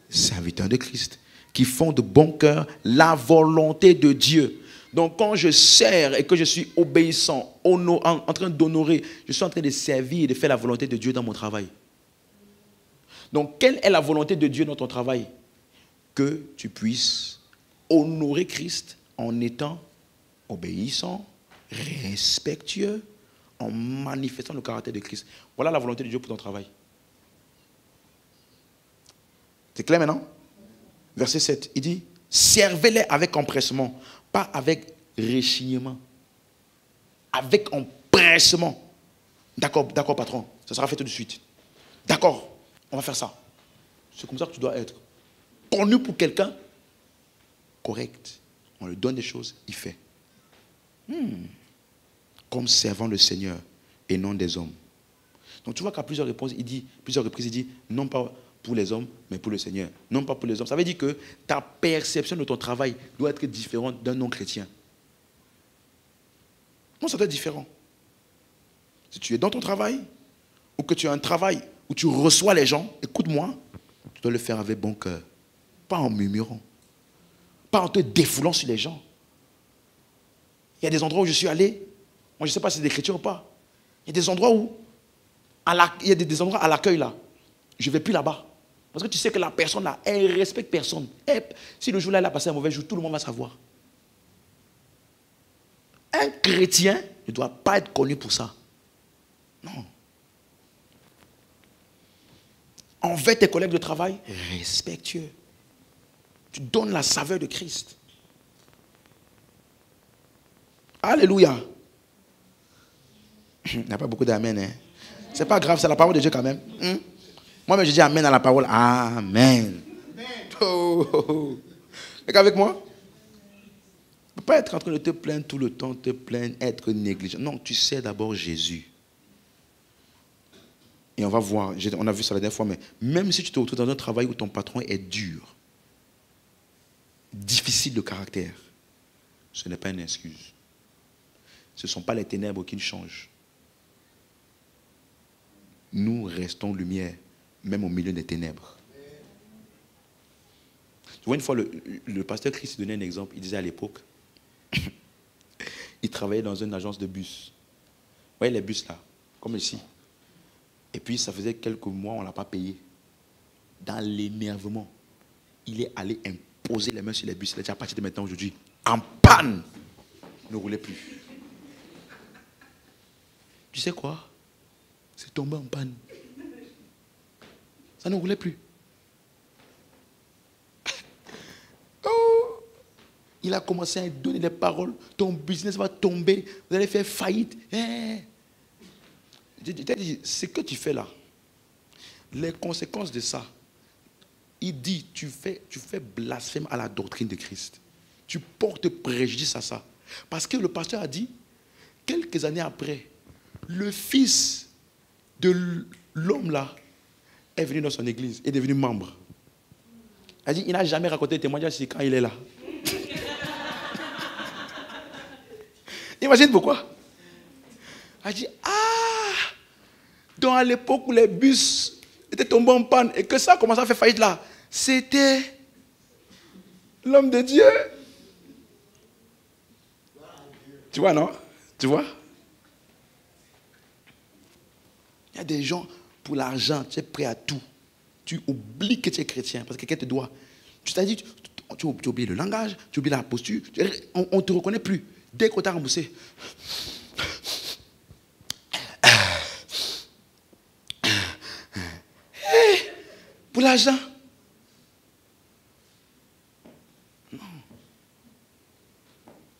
Serviteurs de Christ, qui font de bon cœur la volonté de Dieu. Donc quand je sers et que je suis obéissant, en train d'honorer, je suis en train de servir et de faire la volonté de Dieu dans mon travail. Donc quelle est la volonté de Dieu dans ton travail? Que tu puisses honorer Christ en étant obéissant, respectueux, en manifestant le caractère de Christ. Voilà la volonté de Dieu pour ton travail. C'est clair maintenant? Verset 7, il dit, servez-les avec empressement, pas avec rechignement. Avec empressement. D'accord, patron, ça sera fait tout de suite. D'accord, on va faire ça. C'est comme ça que tu dois être. Connu pour quelqu'un correct. On lui donne des choses, il fait. Comme servant le Seigneur et non des hommes. Donc tu vois qu'à plusieurs reprises, il dit, non pas pour les hommes, mais pour le Seigneur. Non pas pour les hommes. Ça veut dire que ta perception de ton travail doit être différente d'un non-chrétien. Non, ça doit être différent. Si tu es dans ton travail, ou que tu as un travail où tu reçois les gens, écoute-moi, tu dois le faire avec bon cœur. Pas en murmurant. Pas en te défoulant sur les gens. Il y a des endroits où je suis allé, moi je ne sais pas si c'est des chrétiens ou pas. Il y a des endroits où, il y a des endroits à l'accueil là, je ne vais plus là-bas. Parce que tu sais que la personne là, elle ne respecte personne. Si le jour-là, elle a passé un mauvais jour, tout le monde va savoir. Un chrétien ne doit pas être connu pour ça. Non. Envers tes collègues de travail, respectueux. Tu donnes la saveur de Christ. Alléluia. Il n'y a pas beaucoup d'amen. Hein? C'est pas grave, c'est la parole de Dieu quand même. Moi-même, je dis amen à la parole. Amen. Oh. Est-ce qu'avec moi? Tu ne peux pas être en train de te plaindre tout le temps, te plaindre, être négligent. Non, tu sais d'abord Jésus. Et on va voir, on a vu ça la dernière fois, mais même si tu te retrouves dans un travail où ton patron est dur, difficile de caractère, ce n'est pas une excuse. Ce ne sont pas les ténèbres qui changent. Nous restons lumière, même au milieu des ténèbres. Tu vois, une fois, le pasteur Christ donnait un exemple. Il disait à l'époque, il travaillait dans une agence de bus. Vous voyez les bus là, comme ici. Et puis, ça faisait quelques mois, on ne l'a pas payé. Dans l'énervement, il est allé imposer les mains sur les bus. Il a dit, à partir de maintenant, aujourd'hui, en panne, ne roulez plus. Tu sais quoi? C'est tombé en panne. Ça ne roulait plus. Oh! Il a commencé à donner des paroles. Ton business va tomber. Vous allez faire faillite. Ce que tu fais là, les conséquences de ça, il dit, tu fais blasphème à la doctrine de Christ. Tu portes préjudice à ça. Parce que le pasteur a dit, quelques années après, le fils de l'homme là est venu dans son église, est devenu membre. Elle dit, il n'a jamais raconté le témoignage quand il est là. Imagine pourquoi. Elle dit, donc à l'époque où les bus étaient tombés en panne et que ça a commencé à faire faillite là, c'était l'homme de Dieu. Tu vois, non? Tu vois? Il y a des gens, pour l'argent, tu es prêt à tout. Tu oublies que tu es chrétien parce que quelqu'un te doit. Tu t'as dit, tu oublies le langage, tu oublies la posture, on ne te reconnaît plus. Dès qu'on t'a remboursé. Pour l'argent. Non.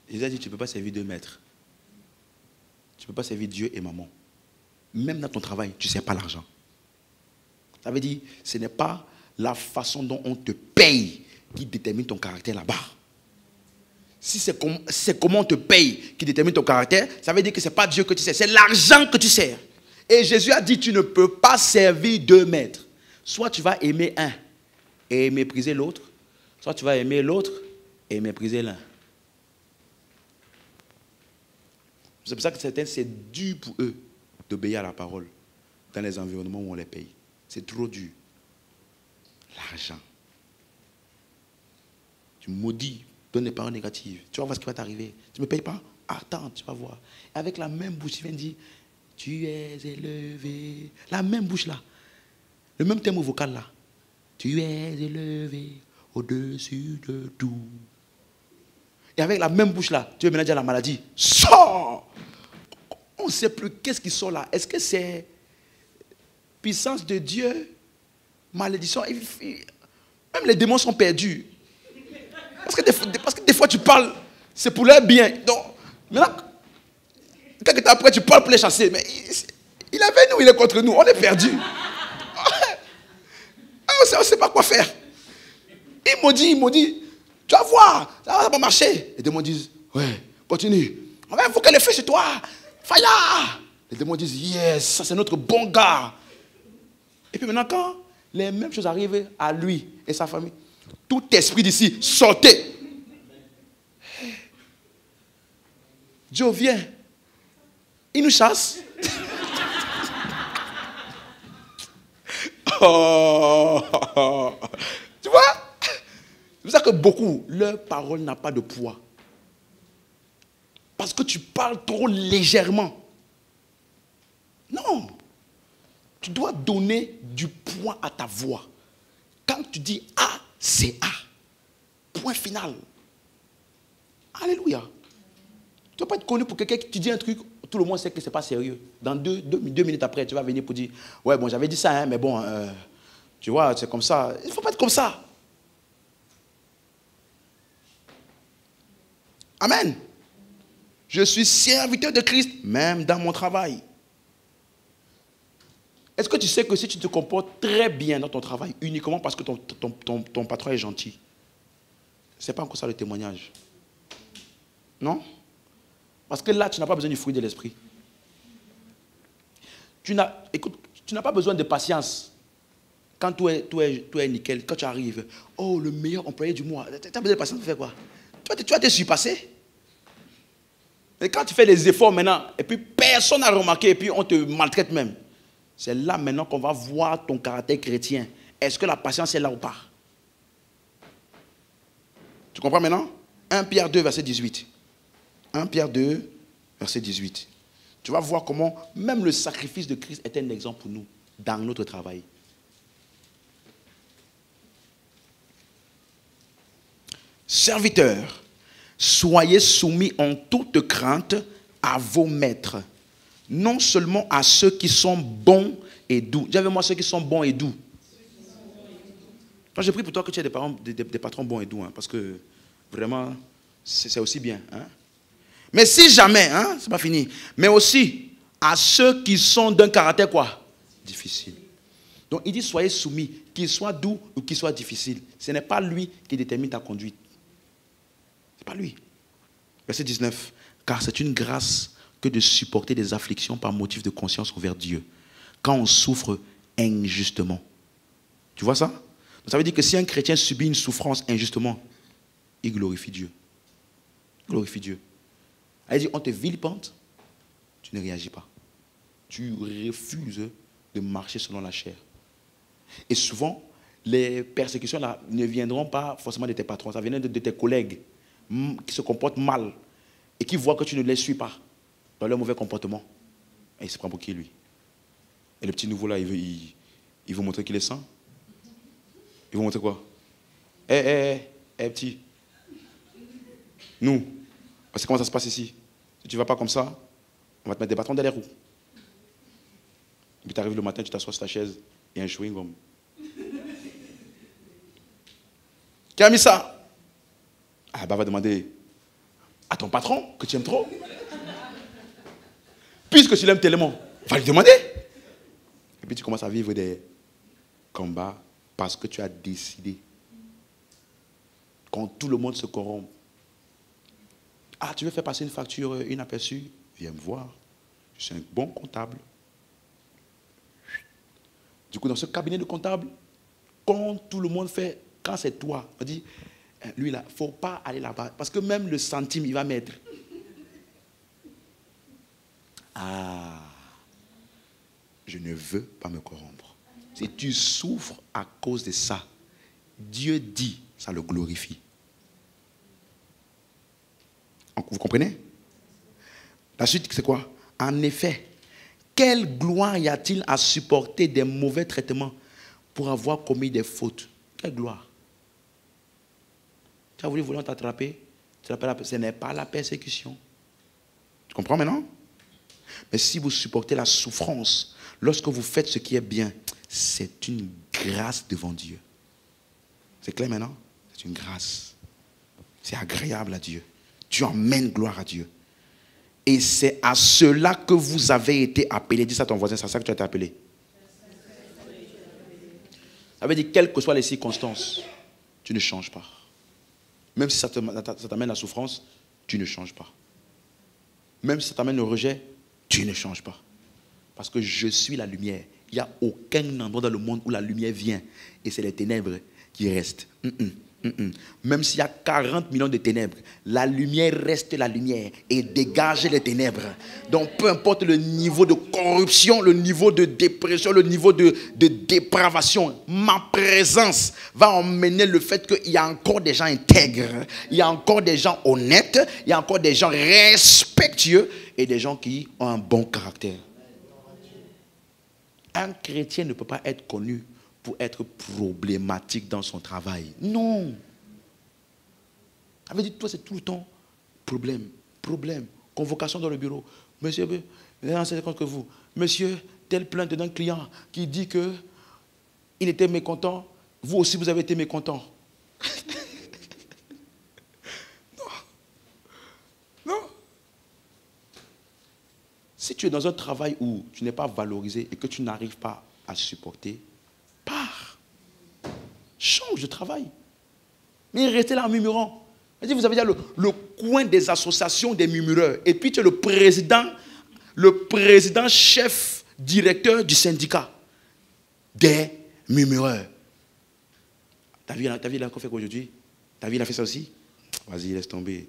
Il a dit, tu ne peux pas servir 2 maîtres. Tu ne peux pas servir Dieu et maman. Même dans ton travail, tu ne sers pas l'argent. Ça veut dire, ce n'est pas la façon dont on te paye qui détermine ton caractère là-bas. Si c'est comment on te paye qui détermine ton caractère, ça veut dire que ce n'est pas Dieu que tu sers, c'est l'argent que tu sers. Et Jésus a dit, tu ne peux pas servir 2 maîtres. Soit tu vas aimer un et mépriser l'autre, soit tu vas aimer l'autre et mépriser l'un. C'est pour ça que certains, c'est dur pour eux d'obéir à la parole dans les environnements où on les paye. C'est trop dur. L'argent. Tu maudis, donnes des paroles négatives. Tu vas voir ce qui va t'arriver. Tu ne me payes pas? Attends, tu vas voir. Avec la même bouche, tu viens dire, tu es élevé. La même bouche là. Le même thème vocal là. Tu es élevé au-dessus de tout. Et avec la même bouche là, tu veux maintenant dire à la maladie, sors! On ne sait plus qu'est-ce qui sort là. Est-ce que c'est puissance de Dieu, malédiction? Même les démons sont perdus. Parce que des fois tu parles, c'est pour leur bien. Donc, maintenant, quelques temps après, tu parles pour les chasser. Mais il est avec nous, il est contre nous. On est perdus. On ne sait pas quoi faire. Il maudit. Tu vas voir, ça va pas marcher. Les démons disent, ouais, continue. Il faut qu'elle le fasse chez toi. Fire. Les démons disent, yes, ça c'est notre bon gars. Et puis maintenant, quand les mêmes choses arrivent à lui et sa famille, tout esprit d'ici, sortez. Dieu vient. Il nous chasse. Oh. Tu vois? C'est pour ça que beaucoup, leur parole n'a pas de poids. Parce que tu parles trop légèrement. Non. Tu dois donner du poids à ta voix. Quand tu dis A, c'est A. Point final. Alléluia. Tu ne dois pas être connu pour quelqu'un qui dit un truc, tout le monde sait que ce n'est pas sérieux. Dans deux minutes après, tu vas venir pour dire, ouais, bon, j'avais dit ça, hein, mais bon, tu vois, c'est comme ça. Il ne faut pas être comme ça. Amen. Je suis serviteur de Christ, même dans mon travail. Est-ce que tu sais que si tu te comportes très bien dans ton travail, uniquement parce que ton patron est gentil, ce n'est pas encore ça le témoignage? Non? Parce que là, tu n'as pas besoin du fruit de l'esprit. Écoute, tu n'as pas besoin de patience. Quand tout est nickel, quand tu arrives, oh, le meilleur employé du mois, tu as besoin de patience pour faire quoi? Tu vas te surpasser. Et quand tu fais des efforts maintenant, et puis personne n'a remarqué, et puis on te maltraite même, c'est là maintenant qu'on va voir ton caractère chrétien. Est-ce que la patience est là ou pas? Tu comprends maintenant? 1 Pierre 2, verset 18. 1 Pierre 2, verset 18. Tu vas voir comment même le sacrifice de Christ est un exemple pour nous dans notre travail. Serviteurs, soyez soumis en toute crainte à vos maîtres, non seulement à ceux qui sont bons et doux. Dis avec moi ceux qui sont bons et doux. J'ai pris pour toi que tu aies des patrons bons et doux, hein, parce que vraiment, c'est aussi bien. Hein. Mais si jamais, hein, c'est pas fini, mais aussi à ceux qui sont d'un caractère quoi? Difficile. Donc il dit soyez soumis, qu'il soit doux ou qu'il soit difficile. Ce n'est pas lui qui détermine ta conduite. Ce n'est pas lui. Verset 19. Car c'est une grâce que de supporter des afflictions par motif de conscience envers Dieu, quand on souffre injustement. Tu vois ça? Ça veut dire que si un chrétien subit une souffrance injustement, il glorifie Dieu. Il glorifie Dieu. Elle dit, on te vilipende, tu ne réagis pas. Tu refuses de marcher selon la chair. Et souvent, les persécutions là, ne viendront pas forcément de tes patrons, ça viendra de tes collègues qui se comportent mal et qui voient que tu ne les suis pas dans leur mauvais comportement. Et il se prend pour qui, lui? Et le petit nouveau là, il veut montrer qu'il est saint. Il veut montrer quoi? Petit. Nous, c'est comment ça se passe ici? Si tu ne vas pas comme ça, on va te mettre des bâtons dans les roues. Et puis tu arrives le matin, tu t'assois sur ta chaise et un chewing-gum. Qui a mis ça? Ah, bah, va demander à ton patron que tu aimes trop. Puisque tu l'aimes tellement, va lui demander. Et puis tu commences à vivre des combats parce que tu as décidé. Quand tout le monde se corrompt. Ah, tu veux faire passer une facture inaperçue? Viens me voir. Je suis un bon comptable. Du coup, dans ce cabinet de comptable, quand tout le monde fait, quand c'est toi, on dit, lui là, il ne faut pas aller là-bas. Parce que même le centime, il va mettre. Ah, je ne veux pas me corrompre. Si tu souffres à cause de ça, Dieu dit, ça le glorifie. Vous comprenez? La suite, c'est quoi? En effet, quelle gloire y a-t-il à supporter des mauvais traitements pour avoir commis des fautes? Quelle gloire? Tu as voulu vouloir t'attraper, ce n'est pas la persécution. Tu comprends maintenant? Mais si vous supportez la souffrance, lorsque vous faites ce qui est bien, c'est une grâce devant Dieu. C'est clair maintenant? C'est une grâce. C'est agréable à Dieu. Tu emmènes gloire à Dieu. Et c'est à cela que vous avez été appelés. Dis ça à ton voisin, c'est à ça que tu as été appelé. Ça veut dire, quelles que soient les circonstances, tu ne changes pas. Même si ça t'amène la souffrance, tu ne changes pas. Même si ça t'amène le rejet, tu ne changes pas. Parce que je suis la lumière. Il n'y a aucun endroit dans le monde où la lumière vient. Et c'est les ténèbres qui restent. Même s'il y a 40 millions de ténèbres, la lumière reste la lumière et dégage les ténèbres. Donc peu importe le niveau de corruption, le niveau de dépression, le niveau de dépravation, ma présence va emmener le fait qu'il y a encore des gens intègres, il y a encore des gens honnêtes, il y a encore des gens respectueux et des gens qui ont un bon caractère. Un chrétien ne peut pas être connu pour être problématique dans son travail. Non. Ça veut dire, toi, c'est tout le temps problème. Convocation dans le bureau. Monsieur, c'est compte que vous. Monsieur, telle plainte d'un client qui dit qu'il était mécontent. Vous aussi, vous avez été mécontent. Non. Si tu es dans un travail où tu n'es pas valorisé et que tu n'arrives pas à supporter, pars. Change de travail. Mais restez là en murmurant. Vous avez déjà le coin des associations des murmureurs. Et puis tu es le président chef directeur du syndicat des murmureurs. T'as vu la qu'on fait aujourd'hui? T'as vu, il a fait ça aussi? Vas-y, laisse tomber.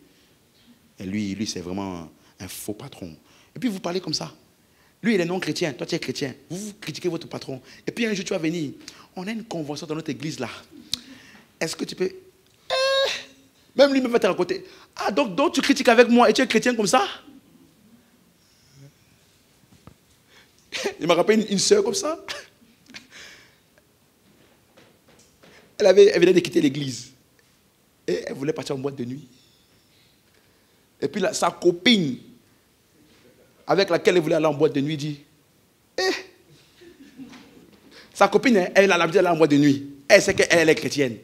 Et lui c'est vraiment un faux patron. Et puis vous parlez comme ça. Lui, il est non chrétien, toi tu es chrétien. Vous critiquez votre patron. Et puis un jour tu vas venir. On a une convention dans notre église là. Est-ce que tu peux... Même lui me va te raconter. Ah, donc tu critiques avec moi et tu es chrétien comme ça? Il m'a rappelé une soeur comme ça. Elle venait de quitter l'église. Et elle voulait partir en boîte de nuit. Et puis sa copine, avec laquelle elle voulait aller en boîte de nuit, dit, sa copine, elle a l'habitude d'aller en boîte de nuit. Elle sait qu'elle est chrétienne.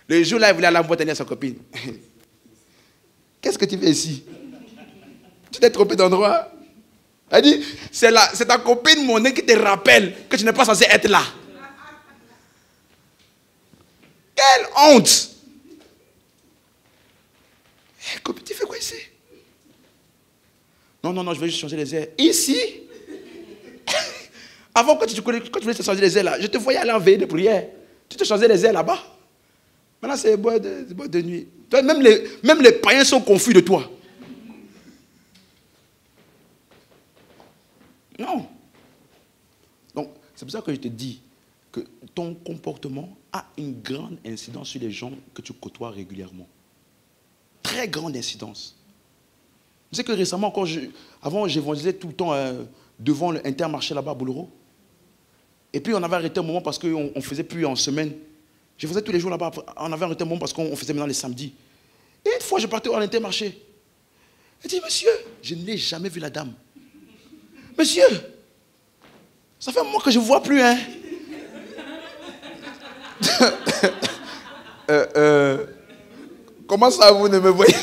Le jour-là, elle voulait aller en boîte de nuit à sa copine. Qu'est-ce que tu fais ici? Tu t'es trompé d'endroit. Elle dit, c'est ta copine, mon nez, qui te rappelle que tu n'es pas censé être là. Quelle honte! Copine, tu fais quoi ici? Non, je vais juste changer les airs. Ici? Avant, quand tu voulais te changer les airs là, je te voyais aller en veille de prière. Tu te choisis les airs là-bas. Maintenant, c'est boîte de nuit. Même les païens sont confus de toi. Non. Donc, c'est pour ça que je te dis que ton comportement a une grande incidence sur les gens que tu côtoies régulièrement. Très grande incidence. Tu sais que récemment, encore, avant, j'évangélisais tout le temps devant l'Intermarché là-bas à Boulero. Et puis, on avait arrêté un moment parce qu'on ne faisait plus en semaine. Je faisais tous les jours là-bas. On avait arrêté un moment parce qu'on faisait maintenant les samedis. Et une fois, je partais à l'Intermarché. Elle dit, monsieur, je n'ai jamais vu la dame. Monsieur, ça fait un mois que je ne vous vois plus, hein. Comment ça, vous ne me voyez?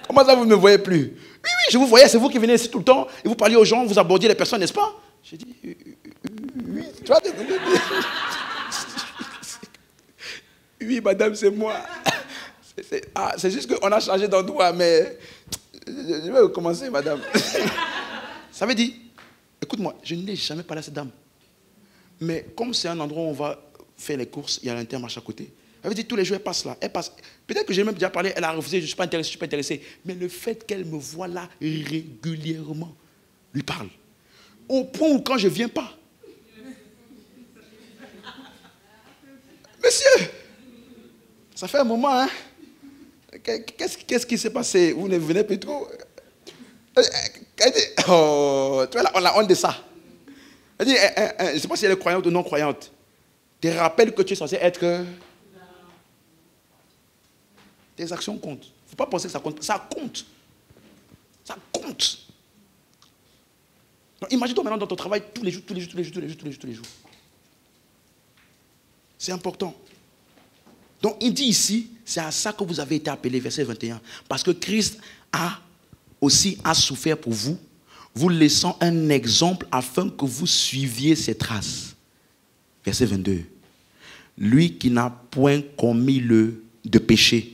Comment ça, vous ne me voyez plus? Oui, oui, je vous voyais, c'est vous qui venez ici tout le temps, et vous parliez aux gens, vous abordiez les personnes, n'est-ce pas? J'ai dit, oui, tu vois, oui, madame, c'est moi. C'est juste qu'on a changé d'endroit, mais je vais recommencer, madame. Ça veut dire, écoute-moi, je n'ai jamais parlé à cette dame. Mais comme c'est un endroit où on va faire les courses, il y a l'Intermarché à côté. Elle veut dire, tous les jours, elle passe là. Elle passe. Peut-être que j'ai même déjà parlé, elle a refusé, je ne suis pas intéressé, je ne suis pas intéressé. Mais le fait qu'elle me voit là régulièrement, lui parle. Au point où quand je ne viens pas. Monsieur, ça fait un moment, hein? Qu'est-ce qui s'est passé? Vous ne venez plus trop? Oh, tu vois, on a honte de ça. Elle dit, je ne sais pas si elle est croyante ou non croyante. Te rappelle que tu es censé être... Tes actions comptent. Il ne faut pas penser que ça compte. Ça compte. Ça compte. Donc, imagine-toi maintenant dans ton travail tous les jours. C'est important. Donc il dit ici, c'est à ça que vous avez été appelés, verset 21. Parce que Christ a souffert pour vous, vous laissant un exemple afin que vous suiviez ses traces. Verset 22. Lui qui n'a point commis de péché,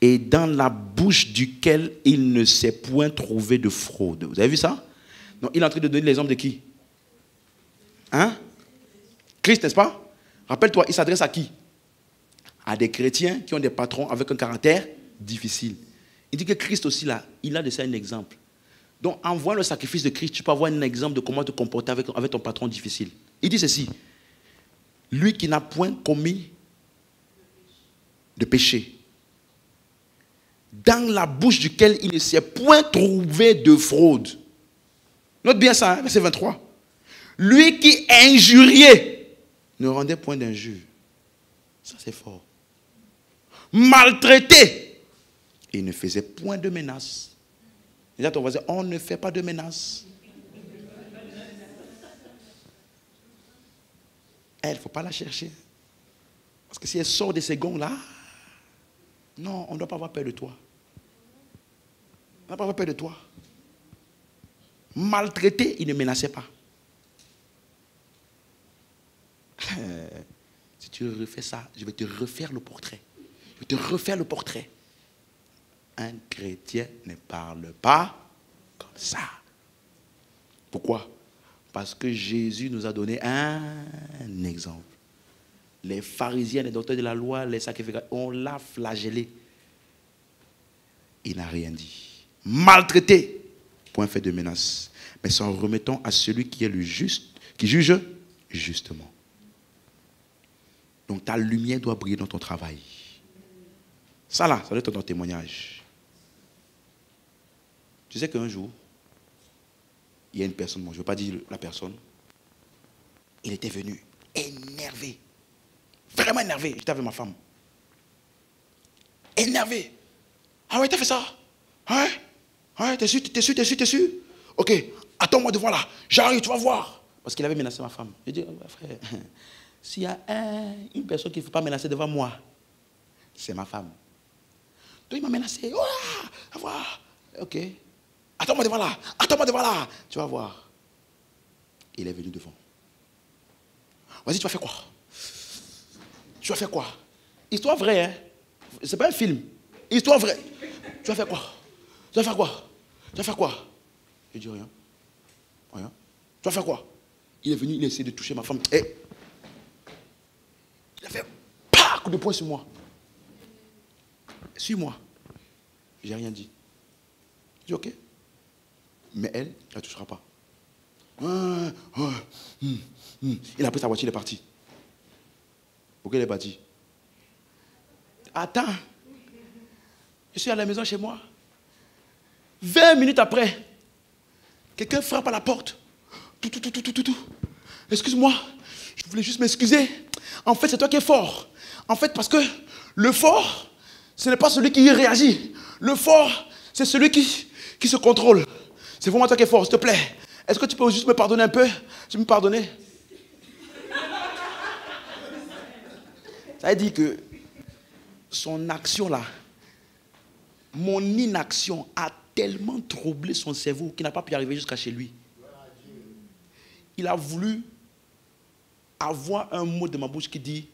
et dans la bouche duquel il ne s'est point trouvé de fraude. Vous avez vu ça? Donc, il est en train de donner l'exemple de qui? Hein? Christ, n'est-ce pas? Rappelle-toi, il s'adresse à qui? À des chrétiens qui ont des patrons avec un caractère difficile. Il dit que Christ aussi, là, il a de ça un exemple. Donc, en voyant le sacrifice de Christ, tu peux avoir un exemple de comment te comporter avec ton patron difficile. Il dit ceci. Lui qui n'a point commis de péché, dans la bouche duquel il ne s'est point trouvé de fraude. Note bien ça, hein, verset 23. Lui qui injuriait ne rendait point d'injure. Ça, c'est fort. Maltraité, il ne faisait point de menaces. Déjà, ton voisin, on ne fait pas de menaces. Elle, il ne faut pas la chercher. Parce que si elle sort de ces gonds-là, non, on ne doit pas avoir peur de toi. On ne doit pas avoir peur de toi. Maltraité, il ne menaçait pas. Si tu refais ça, je vais te refaire le portrait. Je vais te refaire le portrait. Un chrétien ne parle pas comme ça. Pourquoi? Parce que Jésus nous a donné un exemple. Les pharisiens, les docteurs de la loi, les sacrificateurs, on l'a flagellé. Il n'a rien dit. Maltraité, point fait de menace. Mais s'en remettant à celui qui est le juste, qui juge justement. Donc ta lumière doit briller dans ton travail. Ça là, ça doit être ton témoignage. Tu sais qu'un jour, il y a une personne, je ne veux pas dire la personne, il était venu énervé. Vraiment énervé. J'étais avec ma femme. Énervé. Ah ouais, t'as fait ça? Ouais? Ouais, t'es sûr? Ok, attends-moi devant là. J'arrive, tu vas voir. Parce qu'il avait menacé ma femme. J'ai dit, oh, frère, s'il y a une personne qu'il ne faut pas menacer devant moi, c'est ma femme. Donc il m'a menacé. Oh, voir. Ok. Attends-moi devant là. Tu vas voir. Il est venu devant. Vas-y, tu vas faire quoi? Histoire vraie, hein? C'est pas un film. Histoire vraie. Tu vas faire quoi? Je dis rien. Tu vas faire quoi? Il est venu, il a essayé de toucher ma femme. Il a fait pas coup de poing sur moi. Suis-moi. J'ai rien dit. Je dis ok. Mais elle, ne la touchera pas. Il a pris sa voiture, il est parti. Pourquoi il est parti? Attends. Je suis à la maison chez moi. 20 minutes après, quelqu'un frappe à la porte. Tout. Excuse-moi, je voulais juste m'excuser. En fait, c'est toi qui es fort. En fait, parce que le fort, ce n'est pas celui qui réagit. Le fort, c'est celui qui se contrôle. C'est vraiment toi qui es fort, s'il te plaît. Est-ce que tu peux juste me pardonner un peu? Tu me pardonner? Ça veut dire que son action là, mon inaction a tellement troublé son cerveau qu'il n'a pas pu arriver jusqu'à chez lui. Il a voulu avoir un mot de ma bouche qui dit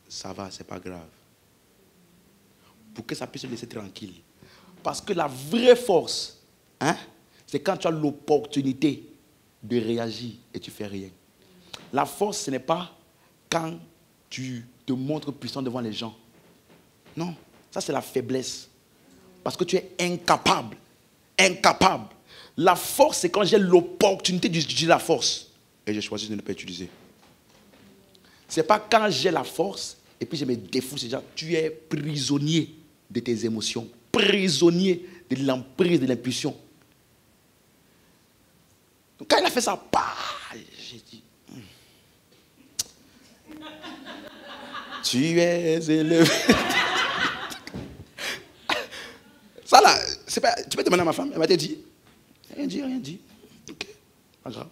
ça va, c'est pas grave. Pour que ça puisse se laisser tranquille. Parce que la vraie force, c'est quand tu as l'opportunité de réagir et tu fais rien. La force, ce n'est pas quand tu te montres puissant devant les gens. Non, ça c'est la faiblesse. Parce que tu es incapable. Incapable. La force, c'est quand j'ai l'opportunité d'utiliser la force. Et j'ai choisi de ne pas utiliser. Ce n'est pas quand j'ai la force et puis je me défousse. C'est déjà, tu es prisonnier de tes émotions. Prisonnier de l'emprise, de l'impulsion. Donc quand il a fait ça, j'ai dit, tu es élevé. Ça là, c'est pas, tu peux demander à ma femme, elle m'a dit, rien dit. Ok, pas grave.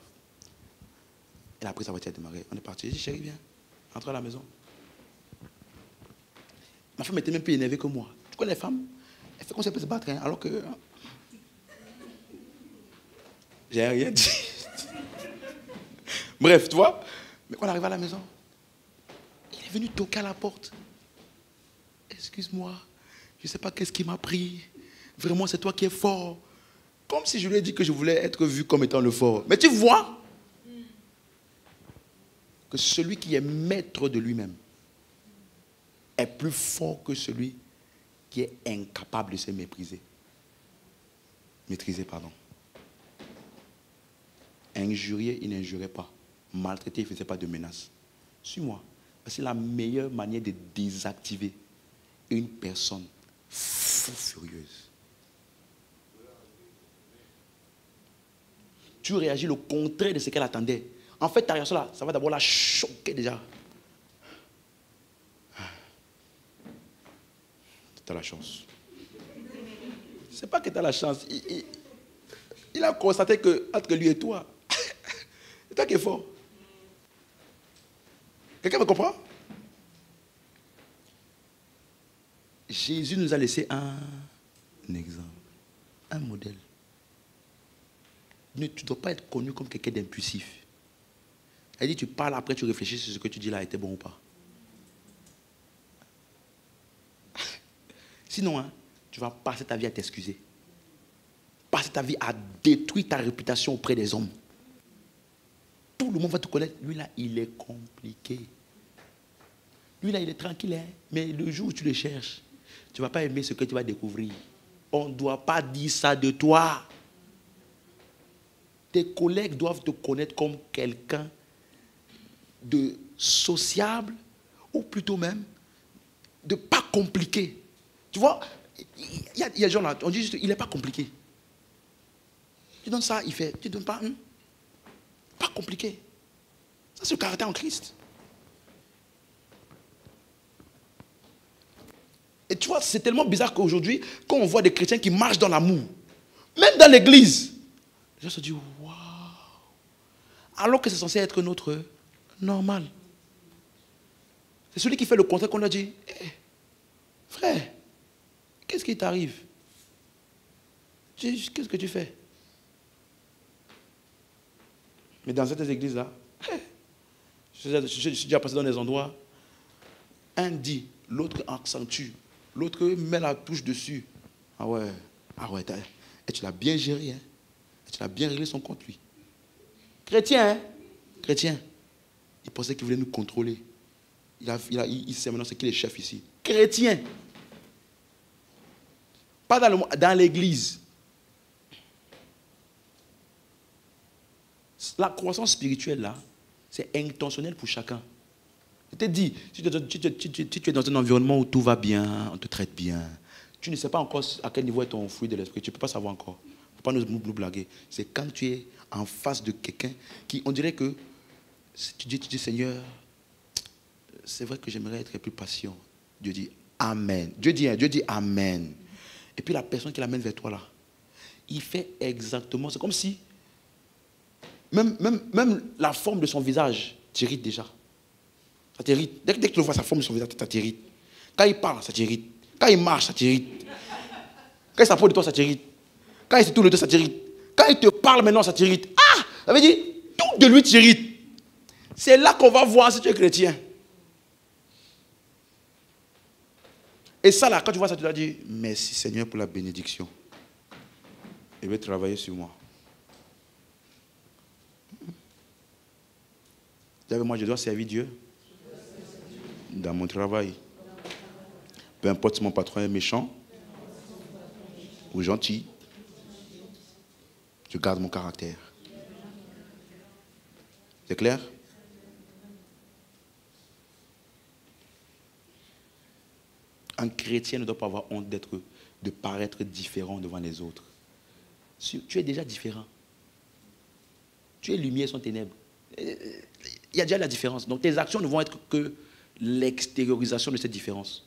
Elle a pris sa voiture, elle a démarré. On est parti. J'ai dit, chérie, viens, entre à la maison. Ma femme était même plus énervée que moi. Tu connais les femmes? Elle fait qu'on sait pas se battre, alors que... J'ai rien dit. Bref, tu vois. Mais quand on arrive à la maison, il est venu toquer à la porte. Excuse-moi, je ne sais pas qu'est-ce qui m'a pris. Vraiment, c'est toi qui es fort. Comme si je lui ai dit que je voulais être vu comme étant le fort. Mais tu vois que celui qui est maître de lui-même est plus fort que celui qui est incapable de se maîtriser. Injurier, il n'injurait pas. Maltraiter, il ne faisait pas de menaces. Suis-moi. C'est la meilleure manière de désactiver une personne furieuse. Tu réagis le contraire de ce qu'elle attendait. En fait, ta réaction là, ça va d'abord la choquer déjà. Tu as la chance. C'est pas que tu as la chance. Il a constaté que entre lui et toi, c'est toi qui es fort. Quelqu'un me comprend? Jésus nous a laissé un exemple, un modèle. Tu ne dois pas être connu comme quelqu'un d'impulsif. Elle dit, tu parles après, tu réfléchis si ce que tu dis là a été bon ou pas. Sinon, tu vas passer ta vie à t'excuser. Passer ta vie à détruire ta réputation auprès des hommes. Tout le monde va te connaître. Lui là, il est compliqué. Lui là, il est tranquille. Mais le jour où tu le cherches, tu ne vas pas aimer ce que tu vas découvrir. On ne doit pas dire ça de toi. Tes collègues doivent te connaître comme quelqu'un de sociable, ou plutôt même de pas compliqué. Tu vois, il y a des gens là, on dit juste, il n'est pas compliqué. Tu donnes ça, il fait. Tu ne donnes pas, pas compliqué. Ça, c'est le caractère en Christ. Et tu vois, c'est tellement bizarre qu'aujourd'hui, quand on voit des chrétiens qui marchent dans l'amour, même dans l'église, les gens se disent, waouh. Alors que c'est censé être notre normal. C'est celui qui fait le contraire qu'on a dit, hey, frère, qu'est-ce qui t'arrive? Qu'est-ce que tu fais? Mais dans cette église-là, je suis déjà passé dans des endroits, un dit, l'autre accentue, l'autre met la touche dessus. Ah ouais, et tu l'as bien géré, et tu l'as bien réglé son compte, lui. Chrétien, chrétien. Il pensait qu'il voulait nous contrôler. il sait maintenant ce qu'il est chef ici. Chrétien. Pas dans l'église. La croissance spirituelle, là, c'est intentionnel pour chacun. Je te dis, si tu es dans un environnement où tout va bien, on te traite bien, tu ne sais pas encore à quel niveau est ton fruit de l'esprit, tu ne peux pas savoir encore. Il ne faut pas nous blaguer. C'est quand tu es en face de quelqu'un qui, on dirait que, tu dis Seigneur, c'est vrai que j'aimerais être plus patient. Dieu dit Amen. Dieu dit Amen. Et puis la personne qui l'amène vers toi là, il fait exactement, c'est comme si, même la forme de son visage t'irrite déjà. Ça t'irrite. Dès que tu vois sa forme de son visage, ça t'irrite. Quand il parle, ça t'irrite. Quand il marche, ça t'irrite. Quand il s'approche de toi, ça t'irrite. Quand il se tourne de toi, ça t'irrite. Quand il te parle maintenant, ça t'irrite. Ah! Ça veut dire, tout de lui t'irrite. C'est là qu'on va voir si tu es chrétien. Et ça là, quand tu vois ça, tu dois dire, merci Seigneur pour la bénédiction. Il veut travailler sur moi. Moi, je dois servir Dieu dans mon travail. Peu importe si mon patron est méchant ou gentil, je garde mon caractère. C'est clair? Un chrétien ne doit pas avoir honte de paraître différent devant les autres. Tu es déjà différent. Tu es lumière sans ténèbres. Il y a déjà la différence. Donc tes actions ne vont être que l'extériorisation de cette différence.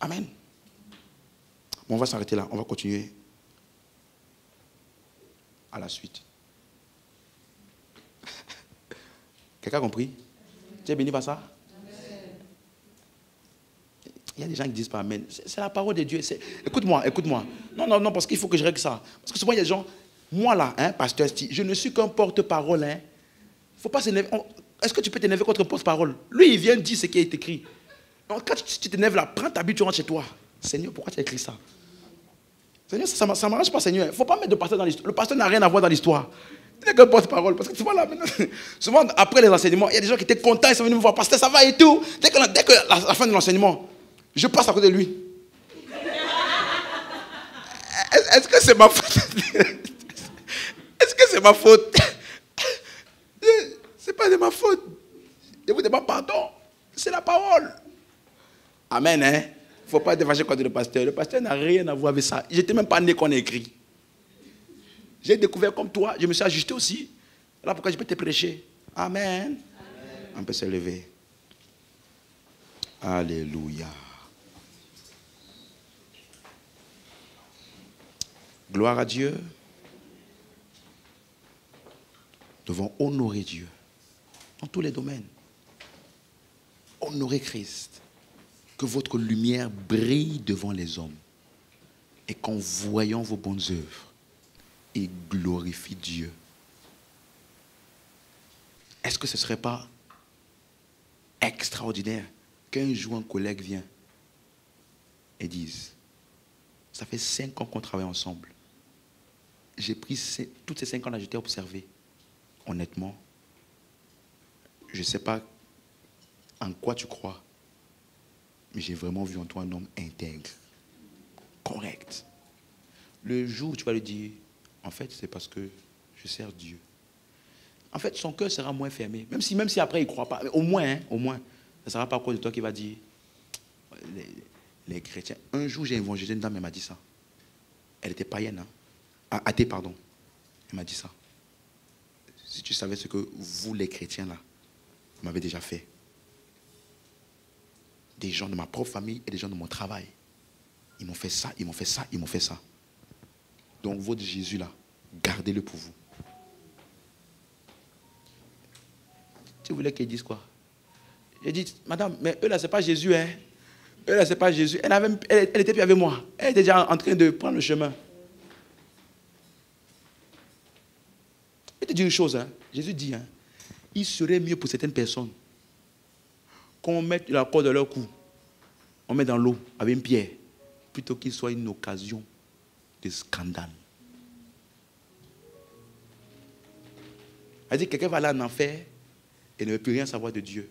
Amen. Bon, on va s'arrêter là. On va continuer à la suite. Quelqu'un a compris? Tu es béni par ça? Il y a des gens qui disent pas Amen. C'est la parole de Dieu. Écoute-moi. Non, parce qu'il faut que je règle ça. Parce que souvent, il y a des gens, moi là, pasteur Steve, je ne suis qu'un porte-parole. Faut pas s'énerver. Est-ce que tu peux t'énerver contre un porte-parole? Lui, il vient dire ce qui est écrit. Donc, quand tu t'énerves là, prends ta Bible, tu rentres chez toi. Seigneur, pourquoi tu as écrit ça? Seigneur, ça ne m'arrange pas, Seigneur. Il ne faut pas mettre de pasteur dans l'histoire. Le pasteur n'a rien à voir dans l'histoire. Il n'est qu'un porte-parole. Parce que souvent, là, souvent, après les enseignements, il y a des gens qui étaient contents, ils sont venus me voir, pasteur, ça va et tout. Dès que la fin de l'enseignement, je passe à côté de lui. Est-ce que c'est ma faute? Est-ce que c'est ma faute? C'est pas de ma faute. Je vous demande pardon. C'est la parole. Amen, Il ne faut pas être fâché contre le pasteur. Le pasteur n'a rien à voir avec ça. Je n'étais même pas né qu'on ait écrit. J'ai découvert comme toi, je me suis ajusté aussi. Voilà pourquoi je peux te prêcher. Amen. On peut se lever. Alléluia. Gloire à Dieu. Nous devons honorer Dieu dans tous les domaines. Honorer Christ. Que votre lumière brille devant les hommes. Et qu'en voyant vos bonnes œuvres, ils glorifient Dieu. Est-ce que ce ne serait pas extraordinaire qu'un jour un collègue vient et dise, ça fait 5 ans qu'on travaille ensemble. J'ai pris toutes ces 5 ans là, je t'ai observé. Honnêtement, je ne sais pas en quoi tu crois, mais j'ai vraiment vu en toi un homme intègre, correct. Le jour où tu vas lui dire, en fait, c'est parce que je sers Dieu. En fait, son cœur sera moins fermé. Même si après il ne croit pas, au moins, ça ne sera pas à cause de toi qui va dire, les chrétiens. Un jour, j'ai évangélisé une dame, elle m'a dit ça. Elle était païenne, athée, pardon. Elle m'a dit ça. Si tu savais ce que vous, les chrétiens, là, vous m'avez déjà fait. Des gens de ma propre famille et des gens de mon travail. Ils m'ont fait ça, ils m'ont fait ça, ils m'ont fait ça. Donc, votre Jésus, là, gardez-le pour vous. Tu voulais qu'ils disent quoi? J'ai dit, madame, mais eux là, c'est pas Jésus, Eux là, c'est pas Jésus. Elle était plus avec moi. Elle était déjà en train de prendre le chemin. Je vais te dire une chose, Jésus dit, il serait mieux pour certaines personnes qu'on mette la corde dans leur cou, on met dans l'eau avec une pierre, plutôt qu'il soit une occasion de scandale. Elle dit, quelqu'un va aller en enfer et ne veut plus rien savoir de Dieu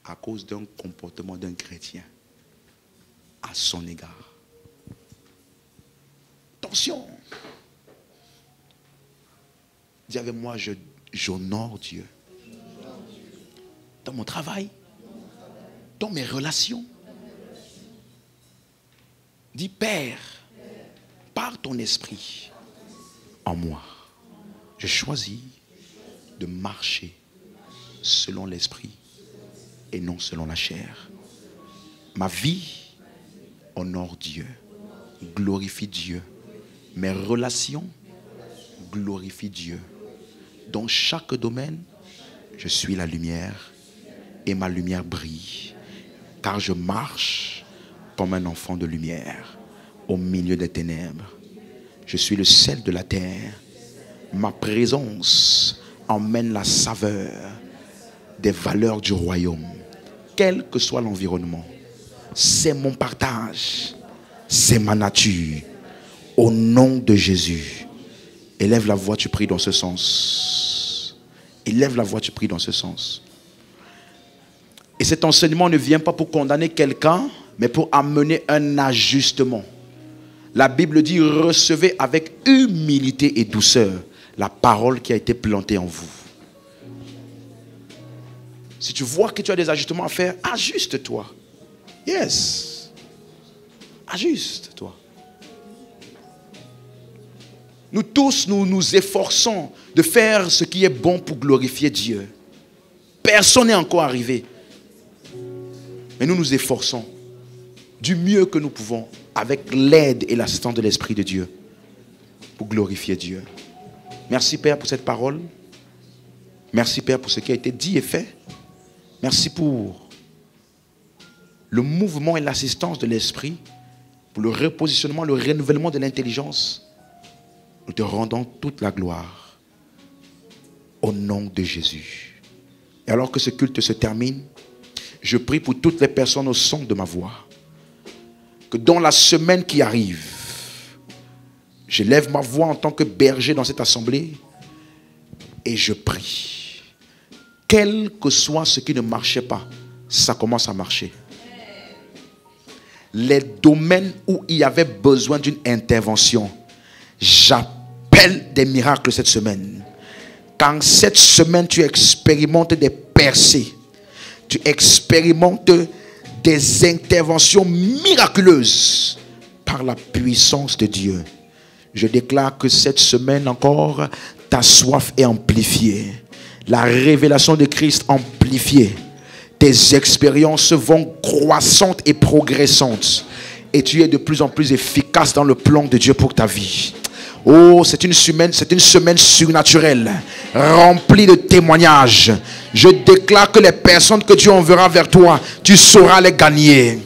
à cause d'un comportement d'un chrétien à son égard. Attention. Dis avec moi, j'honore Dieu. Dans mon travail, dans mes relations. Dis, Père, par ton esprit en moi, je choisis de marcher selon l'esprit et non selon la chair. Ma vie honore Dieu, glorifie Dieu. Mes relations glorifient Dieu. Dans chaque domaine, je suis la lumière et ma lumière brille, car je marche comme un enfant de lumière au milieu des ténèbres. Je suis le sel de la terre. Ma présence emmène la saveur des valeurs du royaume, quel que soit l'environnement. C'est mon partage, c'est ma nature. Au nom de Jésus, élève la voix, tu pries dans ce sens. Élève la voix, tu pries dans ce sens. Et cet enseignement ne vient pas pour condamner quelqu'un, mais pour amener un ajustement. La Bible dit, recevez avec humilité et douceur la parole qui a été plantée en vous. Si tu vois que tu as des ajustements à faire, ajuste-toi. Yes. Ajuste-toi. Nous tous, nous nous efforçons de faire ce qui est bon pour glorifier Dieu. Personne n'est encore arrivé. Mais nous nous efforçons du mieux que nous pouvons avec l'aide et l'assistance de l'Esprit de Dieu pour glorifier Dieu. Merci Père pour cette parole. Merci Père pour ce qui a été dit et fait. Merci pour le mouvement et l'assistance de l'Esprit, pour le repositionnement, le renouvellement de l'intelligence. Nous te rendons toute la gloire au nom de Jésus. Et alors que ce culte se termine, je prie pour toutes les personnes au son de ma voix, que dans la semaine qui arrive, je lève ma voix en tant que berger dans cette assemblée et je prie. Quel que soit ce qui ne marchait pas, ça commence à marcher. Les domaines où il y avait besoin d'une intervention, j'appelle des miracles cette semaine. Quand cette semaine tu expérimentes des percées, tu expérimentes des interventions miraculeuses par la puissance de Dieu. Je déclare que cette semaine encore, ta soif est amplifiée. La révélation de Christ amplifiée. Tes expériences vont croissantes et progressantes. Et tu es de plus en plus efficace dans le plan de Dieu pour ta vie. Oh, c'est une semaine surnaturelle, remplie de témoignages. Je déclare que les personnes que Dieu enverra vers toi, tu sauras les gagner.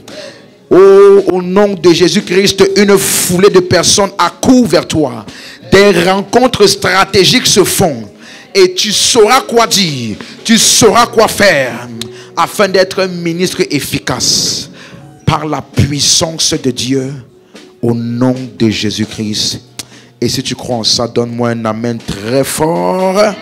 Oh, au nom de Jésus-Christ, une foulée de personnes accourt vers toi. Des rencontres stratégiques se font. Et tu sauras quoi dire, tu sauras quoi faire, afin d'être un ministre efficace. Par la puissance de Dieu, au nom de Jésus-Christ. Et si tu crois en ça, donne-moi un amen très fort.